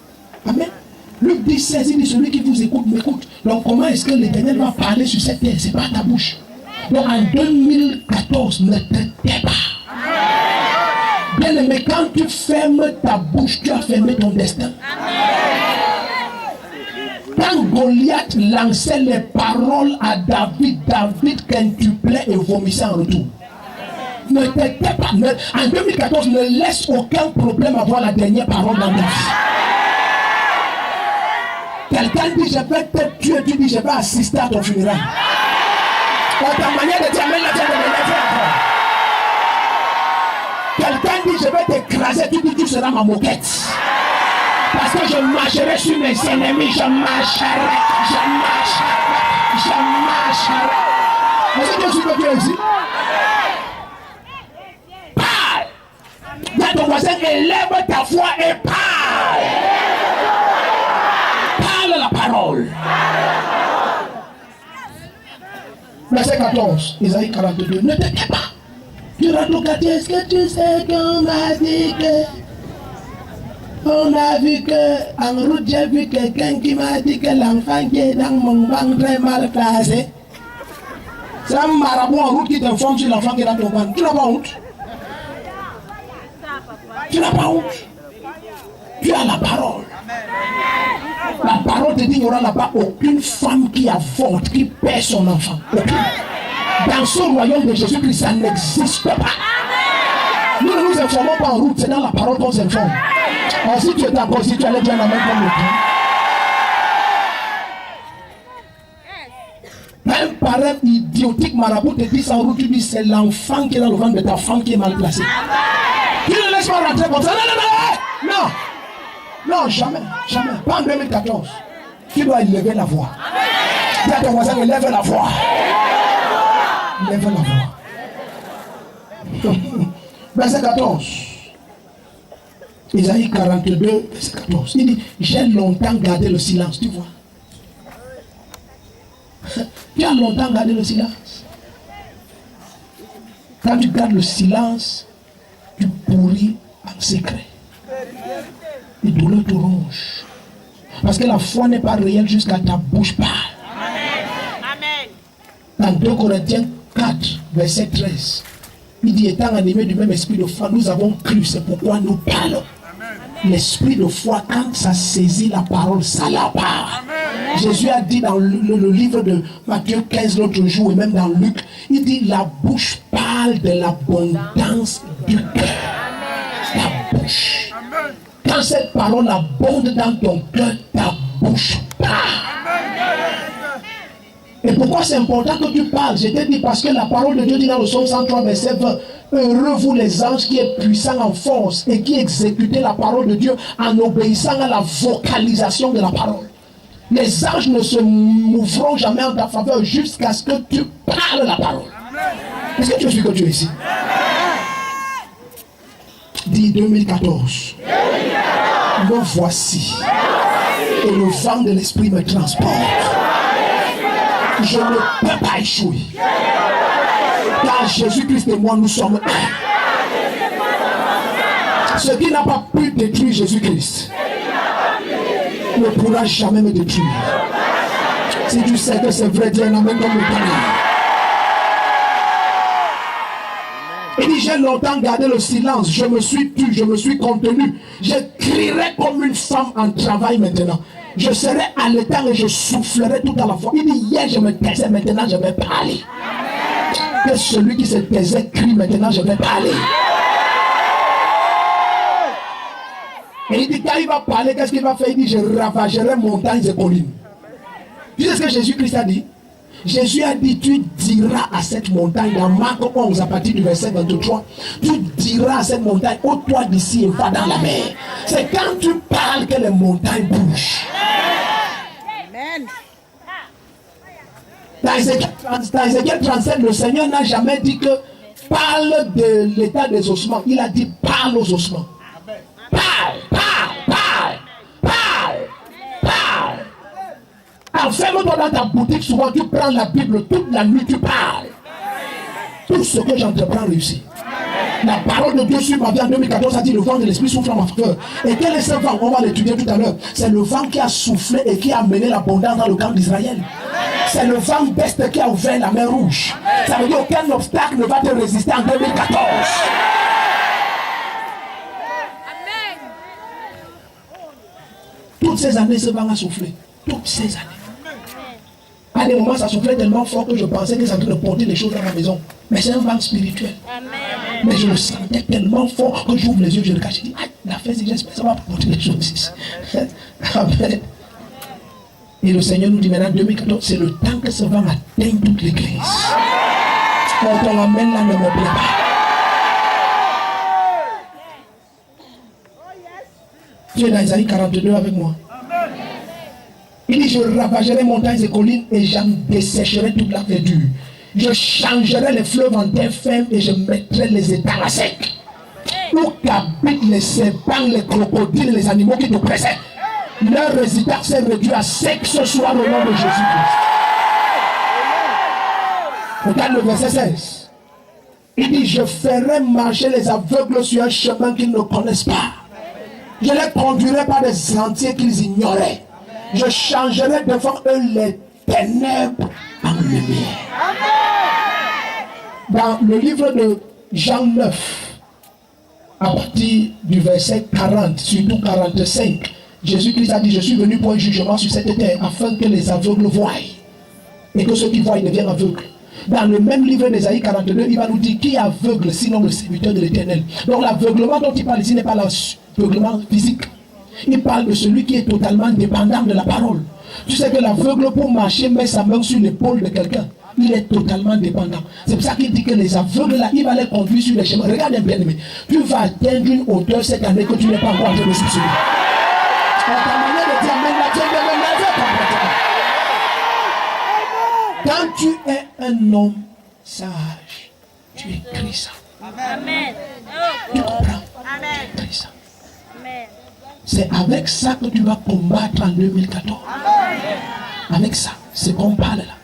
Amen. Luc 10, 16, il dit celui qui vous écoute m'écoute. Donc comment est-ce que l'Éternel va parler sur cette terre? C'est pas ta bouche. Donc en 2014, ne te tais pas. Bien aimé, quand tu fermes ta bouche, tu as fermé ton destin. Quand Goliath lançait les paroles à David, David quintuplait et vomissait en retour. Ne te tais pas. En 2014, ne laisse aucun problème avoir la dernière parole dans ta vie. Quelqu'un dit je vais te tuer, tu dis je vais assister à ton funérail. Dans ta manière de dire, amène la tienne de quelqu'un dit je vais t'écraser, tu dis tu seras ma moquette. Parce que je marcherai sur mes ennemis, je marcherai. Est-ce que tu peux dire ici? Parle. Dis à ton voisin, élève ta voix et parle. Parle la parole. Verset 14, Isaïe 42, ne te tais pas. Tu rentres au quartier, est-ce que tu sais qu'on m'a dit que... On a vu que, en route, j'ai vu quelqu'un qui m'a dit que l'enfant qui est dans mon ventre très mal placé. C'est un marabout en route qui t'informe sur l'enfant qui est dans ton ventre. Tu n'as pas honte? Tu n'as pas honte? Tu as la parole. La parole te dit qu'il n'y aura là-bas aucune femme qui avorte, qui perd son enfant. Aucune. Dans ce royaume de Jésus-Christ, ça n'existe pas. Nous ne nous informons pas en route, c'est dans la parole qu'on s'informe. Alors si tu es d'accord, si tu allais bien la main comme le temps. Un parrain idiotique marabout te dit ça en route, tu dis c'est l'enfant qui est dans le ventre de ta femme qui est mal placé. Tu ne laisses pas rentrer comme ça. Non. Non, jamais. Pas en 2014. Tu dois élever la voix. Dis à ton voisin, élève la voix. Élève la voix. Verset 14. Isaïe 42, verset 14. Il dit, j'ai longtemps gardé le silence, tu vois. Tu as longtemps gardé le silence. Quand tu gardes le silence, tu pourris en secret. Les douleurs te rongent. Parce que la foi n'est pas réelle jusqu'à ta bouche parle. Dans 2 Corinthiens 4, verset 13, il dit, étant animé du même esprit de foi, nous avons cru, c'est pourquoi nous parlons. L'esprit de foi, quand ça saisit la parole, ça la part. Jésus a dit dans le livre de Matthieu 15 l'autre jour, et même dans Luc, il dit, la bouche parle de l'abondance du cœur. La bouche. Quand cette parole abonde dans ton cœur, ta bouche parle. Et pourquoi c'est important que tu parles? Je t'ai dit parce que la parole de Dieu dit dans le psaume 103, verset 20, heureux vous les anges qui êtes puissants en force et qui exécutez la parole de Dieu en obéissant à la vocalisation de la parole. Les anges ne se mouvront jamais en ta faveur jusqu'à ce que tu parles la parole. Est-ce que tu suis que tu es ici? Dis 2014. Me voici. Et le vent de l'esprit me transporte. Je ne peux pas échouer. Car Jésus-Christ et moi, nous sommes un. Ce qui n'a pas pu détruire Jésus-Christ ne pourra jamais me détruire. Si tu sais que c'est vrai, dis un amen comme le Père. Il dit, j'ai longtemps gardé le silence, je me suis tu, je me suis contenu. Je crierai comme une femme en travail maintenant. Je serai à l'état et je soufflerai tout à la fois. Il dit, hier je me taisais, maintenant je vais parler. Que celui qui se taisait crie, maintenant je vais parler. Et il dit, quand il va parler, qu'est-ce qu'il va faire? Il dit, je ravagerai montagnes et collines. Tu sais ce que Jésus-Christ a dit? Jésus a dit, tu diras à cette montagne, dans Marc 11, à partir du verset 23, tu diras à cette montagne, ôte-toi d'ici et va dans la mer. C'est quand tu parles que les montagnes bougent. Amen. Dans Ézéchiel 37, le Seigneur n'a jamais dit que parle de l'état des ossements. Il a dit, parle aux ossements. Parle, parle, parle, parle, parle. Enferme-toi dans ta boutique, souvent tu prends la Bible, toute la nuit tu parles. Tout ce que j'entreprends réussit. La parole de Dieu sur ma vie en 2014 a dit, le vent de l'esprit souffle en ma faveur. Et quel est ce vent? On va l'étudier tout à l'heure. C'est le vent qui a soufflé et qui a amené l'abondance dans le camp d'Israël. C'est le vent d'Est qui a ouvert la mer Rouge. Ça veut dire aucun obstacle ne va te résister en 2014. Toutes ces années, ce vent a soufflé. Toutes ces années. À des moments, ça soufflait tellement fort que je pensais que ça allait porter les choses dans ma maison. Mais c'est un vent spirituel. Amen. Mais je le sentais tellement fort que j'ouvre les yeux, je le cache. Je dis, la fête, j'espère que ça va porter les choses ici. Amen. Et le Seigneur nous dit maintenant, 2014, c'est le temps que ce vent atteigne toute l'église. Quand on l'amène là, ne me plaît pas. Tu es dans Isaïe 42 avec moi. Il dit, je ravagerai montagnes et collines et j'en dessécherai toute la verdure. Je changerai les fleuves en terre ferme et je mettrai les étangs à sec. Où qu'habitent les serpents, les crocodiles et les animaux qui te pressaient. Leur résidence s'est réduite à sec ce soir au nom de Jésus-Christ. Regarde le verset 16. Il dit, je ferai marcher les aveugles sur un chemin qu'ils ne connaissent pas. Je les conduirai par des sentiers qu'ils ignoraient. Je changerai devant eux les ténèbres en lumière. Dans le livre de Jean 9, à partir du verset 40, surtout 45, Jésus-Christ a dit, je suis venu pour un jugement sur cette terre, afin que les aveugles voient, et que ceux qui voient deviennent aveugles. Dans le même livre d'Ésaïe 42, il va nous dire, qui est aveugle sinon le serviteur de l'Éternel. Donc l'aveuglement dont il parle ici n'est pas l'aveuglement physique. Il parle de celui qui est totalement dépendant de la parole. Tu sais que l'aveugle, pour marcher, met sa main sur l'épaule de quelqu'un. Il est totalement dépendant. C'est pour ça qu'il dit que les aveugles là, il va les conduire sur les chemins. Regarde bien aimé. Tu vas atteindre une hauteur cette année que tu n'es pas encore en train de soupçonner. Ta manière de dire amen, quand tu es un homme sage, tu écris ça. Amen. Tu comprends? Tu écris ça. C'est avec ça que tu vas combattre en 2014. Avec ça, c'est qu'on parle là.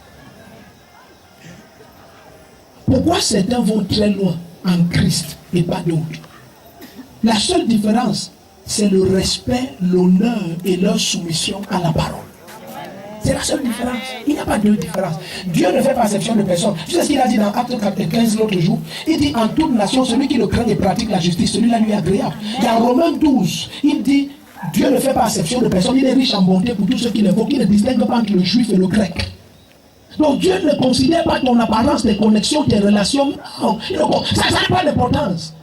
Pourquoi certains vont très loin en Christ et pas d'autres? La seule différence, c'est le respect, l'honneur et leur soumission à la parole. C'est la seule différence. Il n'y a pas de différence. Dieu ne fait pas exception de personne. Tu sais ce qu'il a dit dans Acte 15 l'autre jour? Il dit en toute nation, celui qui le craint et pratique la justice, celui-là lui est agréable. Dans Romains 12, il dit Dieu ne fait pas exception de personne. Il est riche en bonté pour tous ceux qui l'invoquent. Il ne distingue pas entre le juif et le grec. Donc Dieu ne considère pas ton apparence, tes connexions, tes relations. Non, ça n'a pas d'importance.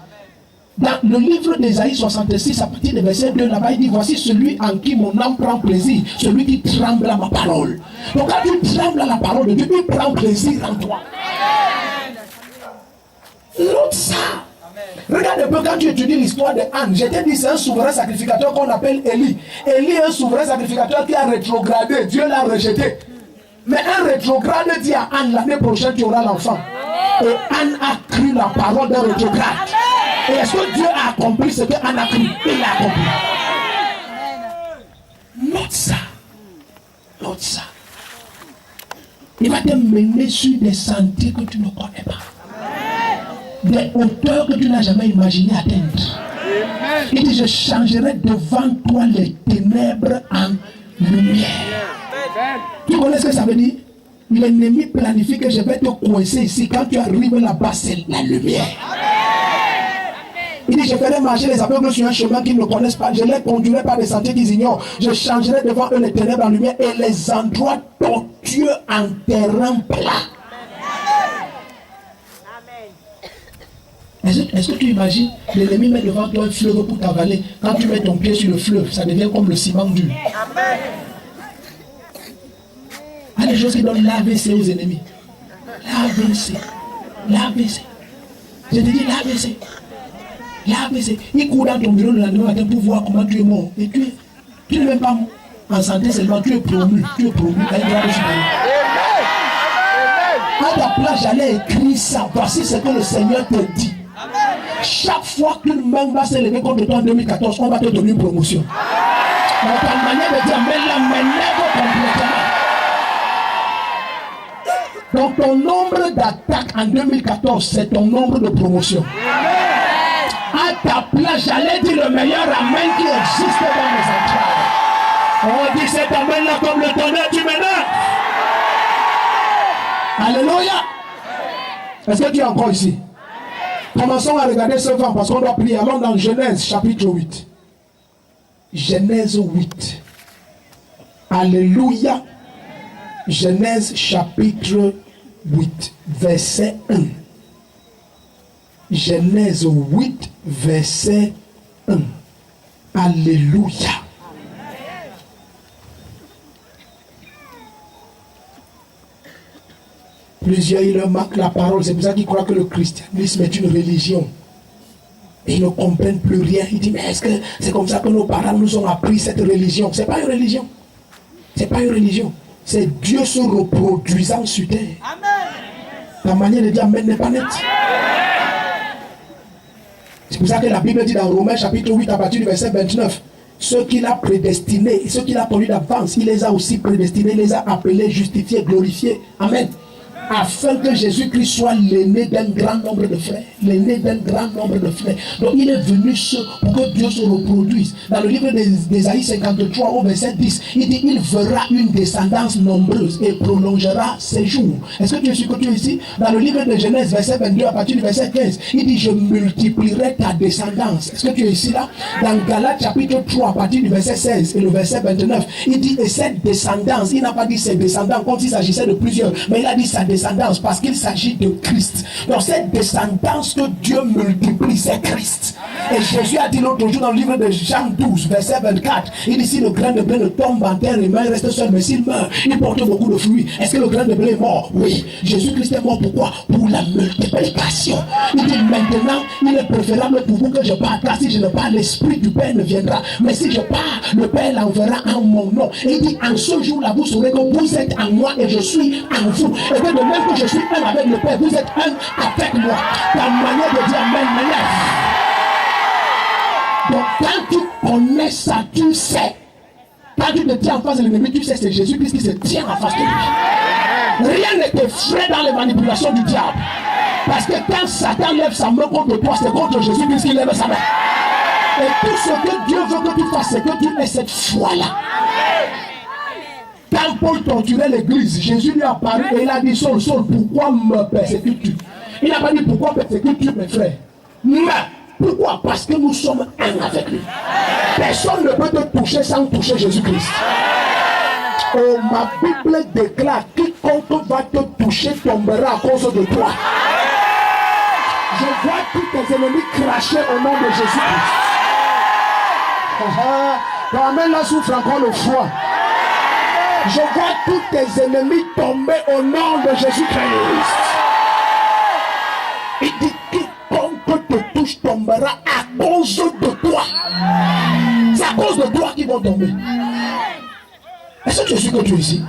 Dans le livre d'Ésaïe 66, à partir du verset 2, là-bas, il dit, voici celui en qui mon âme prend plaisir, celui qui tremble à ma parole. Donc quand tu trembles à la parole de Dieu, il prend plaisir en toi. Note ça. Regarde un peu quand tu étudies l'histoire de Anne. Je t'ai dit, c'est un souverain sacrificateur qu'on appelle Élie. Élie est un souverain sacrificateur qui a rétrogradé. Dieu l'a rejeté. Mais un rétrograde dit à Anne, l'année prochaine, tu auras l'enfant. Et Anne a cru la parole d'un rétrograde. Et est-ce que Dieu a accompli ce que Anne a cru? Il l'a accompli. Note ça. Note ça. Il va te mener sur des sentiers que tu ne connais pas. Des hauteurs que tu n'as jamais imaginé atteindre. Il dit, je changerai devant toi les ténèbres en lumière. Tu connais ce que ça veut dire? L'ennemi planifie que je vais te coincer ici. Quand tu arrives là-bas, c'est la lumière. Il dit, je ferai marcher les aveugles sur un chemin qu'ils ne connaissent pas. Je les conduirai par des sentiers qu'ils ignorent. Je changerai devant eux les ténèbres en lumière et les endroits tortueux en terrain plat. Est-ce que tu imagines, l'ennemi met devant toi un fleuve pour t'avaler. Quand tu mets ton pied sur le fleuve, ça devient comme le ciment dur. Il y a des choses qui donnent l'AVC aux ennemis. L'AVC. L'AVC. Je te dis l'AVC. L'AVC. Il court dans ton bureau le lendemain matin pour voir comment tu es mort. Et tu n'es même pas mort. En santé seulement, tu es promu. Tu es promu. À ta place, j'allais écrire ça. Voici ce que le Seigneur te dit. Chaque fois qu'une main va s'élever contre toi en 2014, on va te donner une promotion. Donc, ta manière de dire, mais la m'énerve complètement. Donc, ton nombre d'attaques en 2014, c'est ton nombre de promotion. À ta place, j'allais dire le meilleur amen qui existe dans mes entrailles. On dit cet amen-là comme le tonnerre du ménage. Alléluia. Est-ce que tu es encore ici? Commençons à regarder ce vent parce qu'on doit prier. Allons dans Genèse chapitre 8. Genèse 8. Alléluia. Genèse chapitre 8, verset 1. Genèse 8, verset 1. Alléluia. Plusieurs, ils leur manquent la parole. C'est pour ça qu'ils croient que le christianisme est une religion. Et ils ne comprennent plus rien. Ils disent, mais est-ce que c'est comme ça que nos parents nous ont appris cette religion? Ce n'est pas une religion. Ce n'est pas une religion. C'est Dieu se reproduisant sur terre. Amen. Ta manière de dire amen n'est pas nette. C'est pour ça que la Bible dit dans Romains chapitre 8 à partir du verset 29. Ceux qu'il a prédestinés, ceux qu'il a connus d'avance, il les a aussi prédestinés, il les a appelés, justifiés, glorifiés. Amen. Afin que Jésus-Christ soit l'aîné d'un grand nombre de frères. L'aîné d'un grand nombre de frères. Donc il est venu pour que Dieu se reproduise. Dans le livre d'Ésaïe 53 au verset 10, il dit, il verra une descendance nombreuse et prolongera ses jours. Est-ce que tu es sûr que tu es ici? Dans le livre de Genèse, verset 22 à partir du verset 15, il dit, je multiplierai ta descendance. Est-ce que tu es ici là? Dans Galates chapitre 3 à partir du verset 16 et le verset 29, il dit, et cette descendance, il n'a pas dit ses descendants comme s'il s'agissait de plusieurs, mais il a dit sa descendance parce qu'il s'agit de Christ. Donc cette descendance que Dieu multiplie, c'est Christ. Et Jésus a dit l'autre jour dans le livre de Jean 12, verset 24, il dit, si le grain de blé ne tombe en terre et il reste seul, mais s'il meurt, il porte beaucoup de fruits. Est-ce que le grain de blé est mort? Oui. Jésus-Christ est mort pourquoi? Pour la multiplication. Il dit, maintenant, il est préférable pour vous que je parte, car si je ne pars, l'Esprit du Père ne viendra. Mais si je pars, le Père l'enverra en mon nom. Et il dit, en ce jour-là, vous saurez que vous êtes en moi et je suis en vous. Et que de même que je suis un avec le Père, vous êtes un avec moi. Ta manière de dire amen m'élève. Donc quand tu connais ça, tu sais. Quand tu te tiens en face de l'ennemi, tu sais c'est Jésus-Christ qui se tient en face de lui. Rien ne t'effraie dans les manipulations du diable. Parce que quand Satan lève sa main contre toi, c'est contre Jésus-Christ qui lève sa main. Et tout ce que Dieu veut que tu fasses, c'est que tu aies cette foi-là. Quand Paul torturait l'église, Jésus lui a apparu et il a dit, Saul, Saul, pourquoi me persécutes-tu? Il n'a pas dit pourquoi persécutes-tu mes frères. Mais pourquoi? Parce que nous sommes un avec lui. Personne ne peut te toucher sans toucher Jésus-Christ. Oh, ma Bible déclare, quiconque va te toucher tombera à cause de toi. Je vois tous tes ennemis cracher au nom de Jésus-Christ. Quand même là souffre encore le froid. Je vois tous tes ennemis tomber au nom de Jésus-Christ. Il dit quiconque te touche tombera à cause de toi. C'est à cause de toi qu'ils vont tomber. Est-ce que tu sais que tu es ici?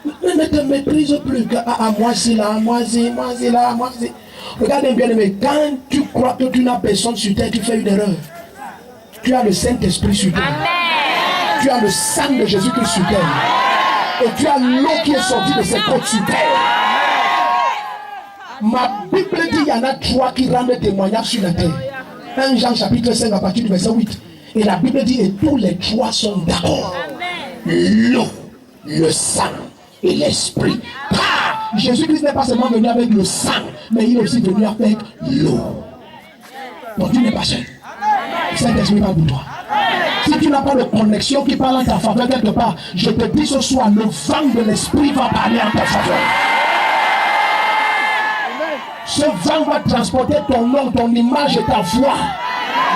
Ne te méprise plus que moi c'est là, moi c'est là, moi c'est. Regarde bien aimé, quand tu crois que tu n'as personne sur terre, tu fais une erreur. Tu as le Saint-Esprit sur terre. Tu as le sang de Jésus-Christ sur terre. Et tu as l'eau qui est sortie de ses côtes sur terre. Ma Bible dit qu'il y en a 3 qui rendent témoignage sur la terre. 1 Jean chapitre 5 à partir du verset 8. Et la Bible dit et tous les 3 sont d'accord. L'eau, le sang et l'esprit. Jésus-Christ n'est pas seulement venu avec le sang, mais il est aussi venu avec l'eau. Donc tu n'es pas seul. Saint-Esprit parle pour toi. Si tu n'as pas de connexion qui parle en ta faveur quelque part, je te dis ce soir, le vent de l'esprit va parler en ta faveur. Ce vent va transporter ton nom, ton image et ta voix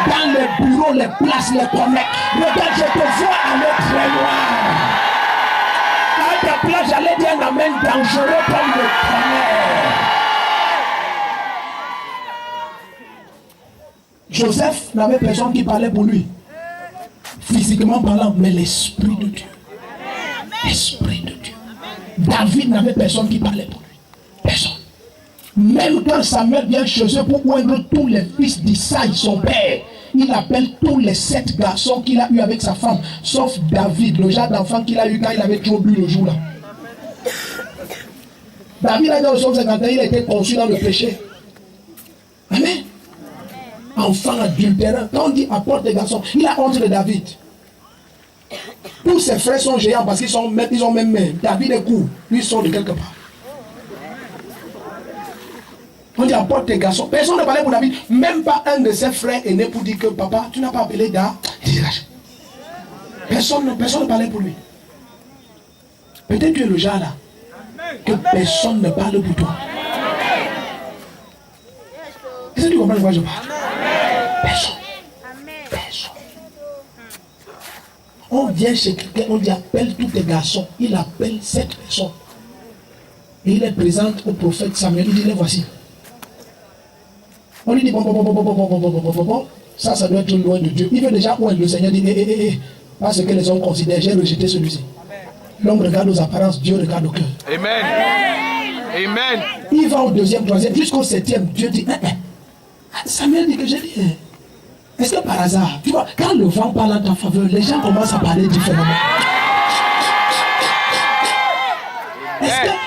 dans les bureaux, les places, les connects. Regarde, je te vois aller très loin. À ta place, j'allais dire un amen dangereux comme le tonnerre. Joseph n'avait personne qui parlait pour lui, physiquement parlant, mais l'Esprit de Dieu. L'Esprit de Dieu. David n'avait personne qui parlait pour lui. Personne. Même quand Samuel vient chez eux pour oindre tous les fils d'Isaïe, son père, il appelle tous les 7 garçons qu'il a eu avec sa femme, sauf David, le genre d'enfant qu'il a eu quand il avait trop bu le jour-là. David a dit au psaume 51, il a été conçu dans le péché. Amen. Enfant adultérant. Quand on dit apporte des garçons, il a honte de David. Tous ses frères sont géants parce qu'ils ont même main. David est court, lui sort de quelque part. On dit apporte tes garçons. Personne ne parlait pour David. Même pas un de ses frères est né pour dire que papa, tu n'as pas appelé Da. Personne ne parlait pour lui. Peut-être tu es le genre là. Que personne ne parle pour toi. Est-ce que tu comprends de quoi je parle? Personne. Personne. On vient chez quelqu'un, on dit appelle tous tes garçons. Il appelle 7 personnes. Et il les présente au prophète Samuel. Il dit les voici. On lui dit bon, ça doit être loin de Dieu. Il veut déjà où le Seigneur dit parce que les hommes considèrent, j'ai rejeté celui-ci. L'homme regarde aux apparences, Dieu regarde au cœur. Amen. Amen. Il va au 2e, 3e, jusqu'au 7e. Dieu dit Samuel dit que j'ai dit. Est-ce que par hasard, tu vois, quand le vent parle en ta faveur, les gens commencent à parler différemment.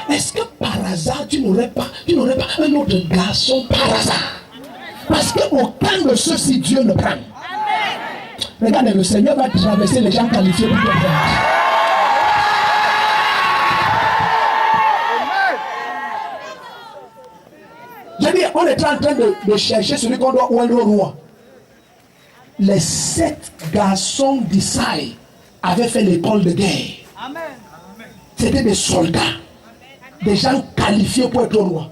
Est-ce que par hasard, tu n'aurais pas un autre garçon par hasard? Parce qu'aucun de ceux-ci Dieu ne prend. Regardez, le Seigneur va traverser les gens qualifiés pour te prendre. Je dis, on est en train de chercher celui qu'on doit oindre au roi. Les 7 garçons d'Isaïe avaient fait l'école de guerre. C'était des soldats, des gens qualifiés pour être roi.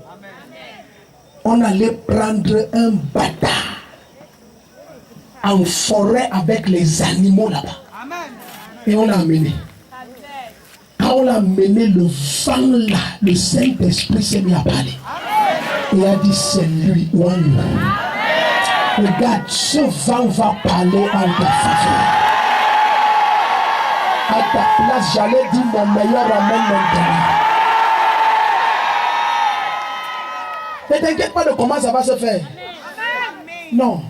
On allait prendre un bâtard en forêt avec les animaux là-bas. Et on l'a amené. Quand on l'a amené, le vent là, le Saint-Esprit s'est mis à parler. Et a dit c'est lui ou en lui. Regarde, ce vent va parler en ta faveur. À ta place, j'allais dire mon meilleur amen maintenant. Ne t'inquiète pas de comment ça va se faire. Non.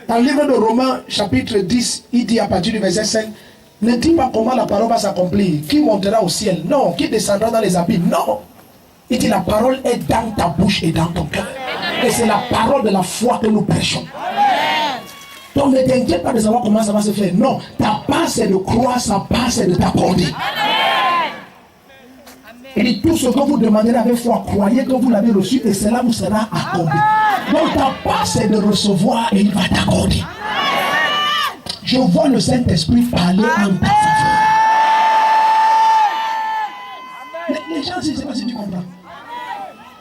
Dans le livre de Romains, chapitre 10, il dit à partir du verset 5, ne dis pas comment la parole va s'accomplir, qui montera au ciel, non, qui descendra dans les abîmes, non. Il dit la parole est dans ta bouche et dans ton cœur. Et c'est la parole de la foi que nous prêchons. Donc ne t'inquiète pas de savoir comment ça va se faire. Non, ta part c'est de croire, sa part c'est de t'accorder. Il dit tout ce que vous demanderez avec foi, croyez que vous l'avez reçu et cela vous sera accordé. Donc ta part c'est de recevoir et il va t'accorder. Je vois le Saint-Esprit parler en ta faveur. Les gens, je ne sais pas si tu comprends.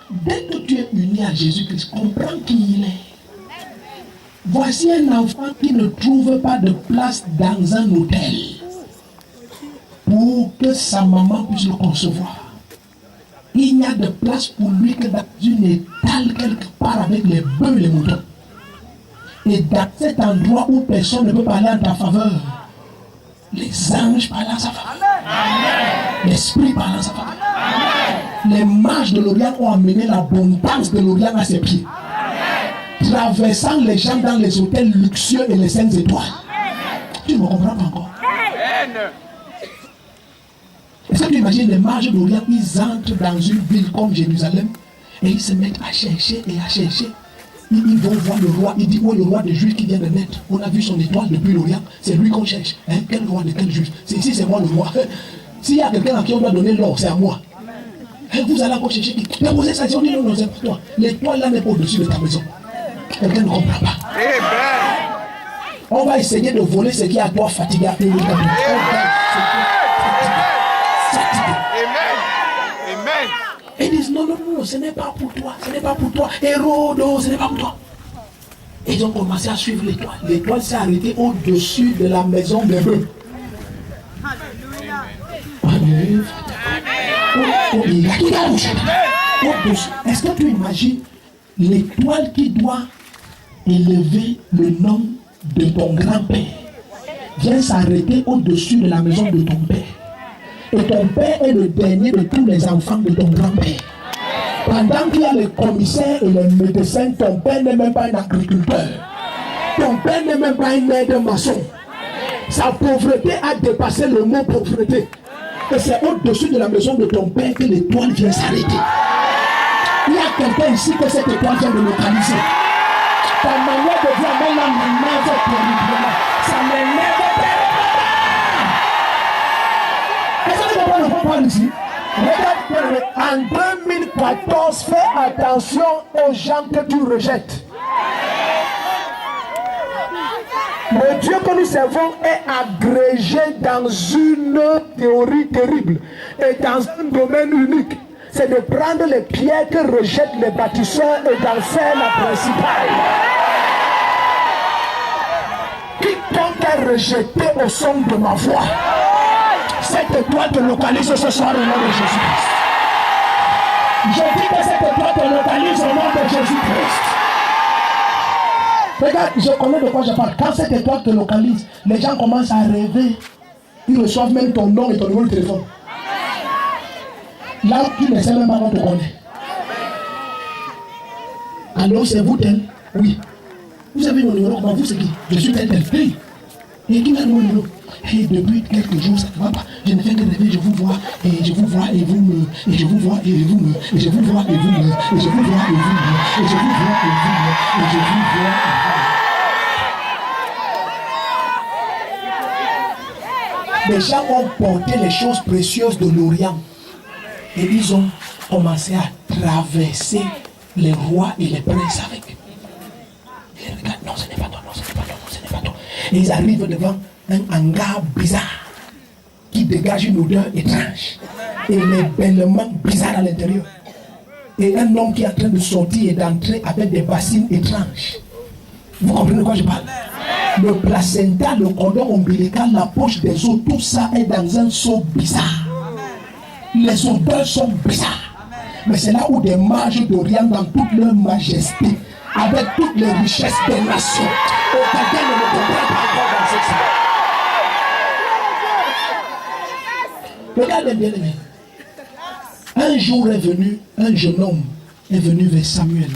Dès que tu es uni à Jésus-Christ, comprends qui il est. Voici un enfant qui ne trouve pas de place dans un hôtel pour que sa maman puisse le concevoir. Il n'y a de place pour lui que dans une étale quelque part avec les bœufs et les moutons. Et dans cet endroit où personne ne peut parler en ta faveur, les anges parlent en sa faveur. L'Esprit parle en sa faveur. Les mages de l'Orient ont amené l'abondance de l'Orient à ses pieds. Traversant les gens dans les hôtels luxueux et les 5 étoiles. Tu ne me comprends pas encore. Est-ce que tu imagines les mages de l'Orient, ils entrent dans une ville comme Jérusalem et ils se mettent à chercher et à chercher. Ils vont voir le roi, ils disent où est le roi des Juifs qui vient de naître. On a vu son étoile depuis l'Orient, c'est lui qu'on cherche. Hein? Quel roi de quel Juif? Ici c'est moi le roi. S'il y a quelqu'un à qui on doit donner l'or, c'est à moi. Vous allez encore chercher qui? Déposez ça, on dit non, c'est pour toi. L'étoile là n'est pas au-dessus de ta maison. Quelqu'un ne comprend pas. On va essayer de voler ce qui est à toi fatigué à payer. Et ils disent non, ce n'est pas pour toi, ce n'est pas pour toi. Hérode, ce n'est pas pour toi. Et ils ont commencé à suivre l'étoile. L'étoile s'est arrêtée au-dessus de la maison des bœufs. Est-ce que tu imagines l'étoile qui doit élever le nom de ton grand-père vient s'arrêter au-dessus de la maison de ton père? Et ton père est le dernier de tous les enfants de ton grand-père. Pendant qu'il y a les commissaires et les médecins, ton père n'est même pas un agriculteur. Ton père n'est même pas un aide-maçon. Sa pauvreté a dépassé le mot pauvreté. Et c'est au-dessus de la maison de ton père que l'étoile vient s'arrêter. Il y a quelqu'un ici que cette étoile vient de localiser. Ta manière de voir même la m'énerve terriblement. Ça m'énerve terriblement. Est-ce que tu comprends le pourquoi ici? Regarde, en 2014, fais attention aux gens que tu rejettes. Le Dieu que nous servons est agrégé dans une théorie terrible et dans un domaine unique. C'est de prendre les pierres que rejettent les bâtisseurs et d'en faire la principale. Quiconque est rejeté au son de ma voix, cette étoile te localise ce soir au nom de Jésus-Christ. Je dis que cette étoile te localise au nom de Jésus-Christ. Regarde, je connais de quoi je parle. Quand cette étoile te localise, les gens commencent à rêver. Ils reçoivent même ton nom et ton numéro de téléphone. Là, tu ne sais même pas qu'on te connaît. Alors, c'est vous tel? Oui. Vous avez mon numéro, comment vous c'est qui? Je suis tel. Hey. Et qui a mon numéro? Et depuis quelques jours, ça ne va pas. Je ne fais que rêver, je vous vois, et je vous vois, et vous me, et je vous vois, et vous me, et je vous vois, et vous me, et je vous vois, et vous me, et je vous vois, et vous me, et je vous vois, et vous me. Les gens ont porté les choses précieuses de l'Orient et ils ont commencé à traverser les rois et les princes avec. Et ils regardent, non, ce n'est pas toi, non, ce n'est pas toi, non, ce n'est pas toi. Et ils arrivent devant un hangar bizarre qui dégage une odeur étrange et les bêlements bizarres à l'intérieur. Et un homme qui est en train de sortir et d'entrer avec des bassines étranges. Vous comprenez de quoi je parle? Le placenta, le cordon ombilical, la poche des os, tout ça est dans un seau bizarre. Les odeurs sont bizarres. Mais c'est là où des mages d'Orient, dans toute leur majesté, avec toutes les richesses des nations, quelqu'un ne me comprend pas encore dans cette salle. Regardez bien, aimé. Un jour est venu, un jeune homme est venu vers Samuel.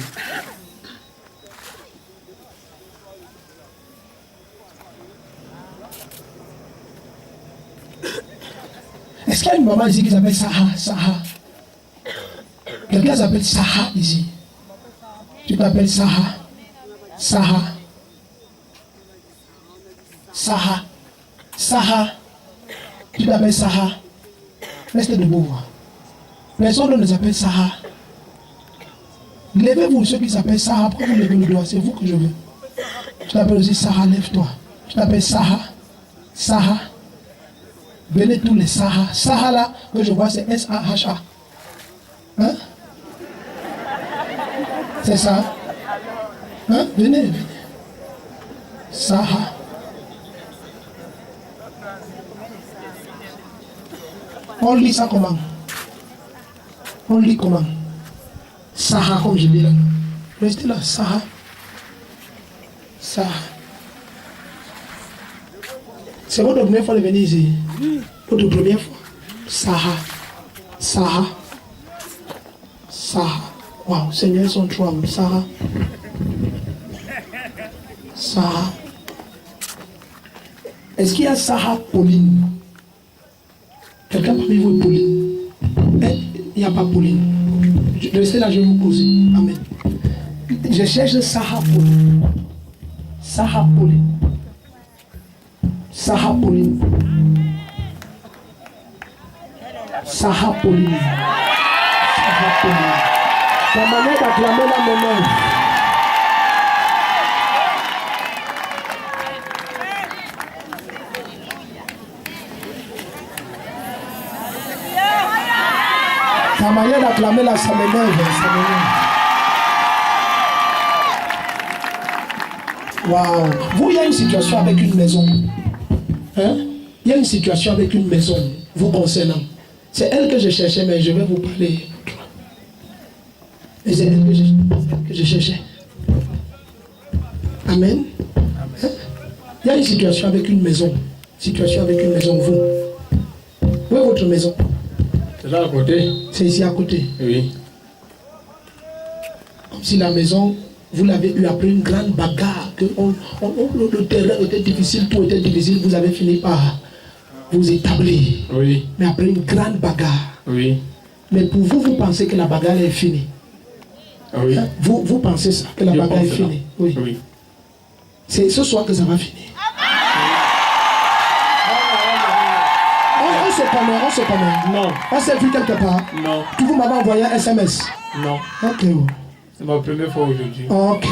Est-ce qu'il y a une maman ici qui s'appelle Saha? Saha. Quelqu'un s'appelle Saha ici. Tu t'appelles Saha. Saha. Saha. Saha. Tu t'appelles Saha. Restez debout. Personne ne s'appelle Saha. Levez-vous ceux qui s'appellent Saha. Pourquoi vous levez le doigt? C'est vous que je veux. Tu t'appelles aussi Saha, lève-toi. Tu t'appelles Saha. Saha. Venez tous les Saha. Saha là, que je vois, c'est S-A-H-A. Hein? C'est ça? Hein? Venez, venez. Saha. On lit ça comment? On lit comment? Saha, comme je dis là. Restez là, Saha. Saha. C'est votre première fois de venir ici? Votre première fois? Saha. Saha. Saha. Waouh, Seigneur, ils sont trois. Saha. Saha. Est-ce qu'il y a Saha Pauline? Quelqu'un parmi vous est Pauline? Il n'y a pas Pauline. Restez là, je vais vous poser. Amen. Je cherche Saha Pauline. Saha Pauline. Saha Pauline. Saha Pauline. Saha Pauline. La manière d'acclamer la monnaie. Ta manière d'acclamer là, ça m'énerve. Waouh. Vous, il y a une situation avec une maison. Hein? Il y a une situation avec une maison vous concernant. C'est elle que je cherchais, mais je vais vous parler. Et c'est elle que je cherchais. Amen. Hein? Il y a une situation avec une maison. Situation avec une maison, vous. Où est votre maison? C'est là à côté. C'est ici à côté. Oui. Comme si la maison, vous l'avez eu après une grande bagarre, que le terrain était difficile, tout était difficile, vous avez fini par vous établir. Oui. Mais après une grande bagarre. Oui. Mais pour vous, vous pensez que la bagarre est finie. Oui. Hein? Vous pensez ça, que la bagarre est finie. Oui. Oui. C'est ce soir que ça va finir. On se connaît. Non. On s'est vu quelque part. Non. Vous m'avez envoyé un SMS. Non. Ok. C'est ma première fois aujourd'hui. Ok.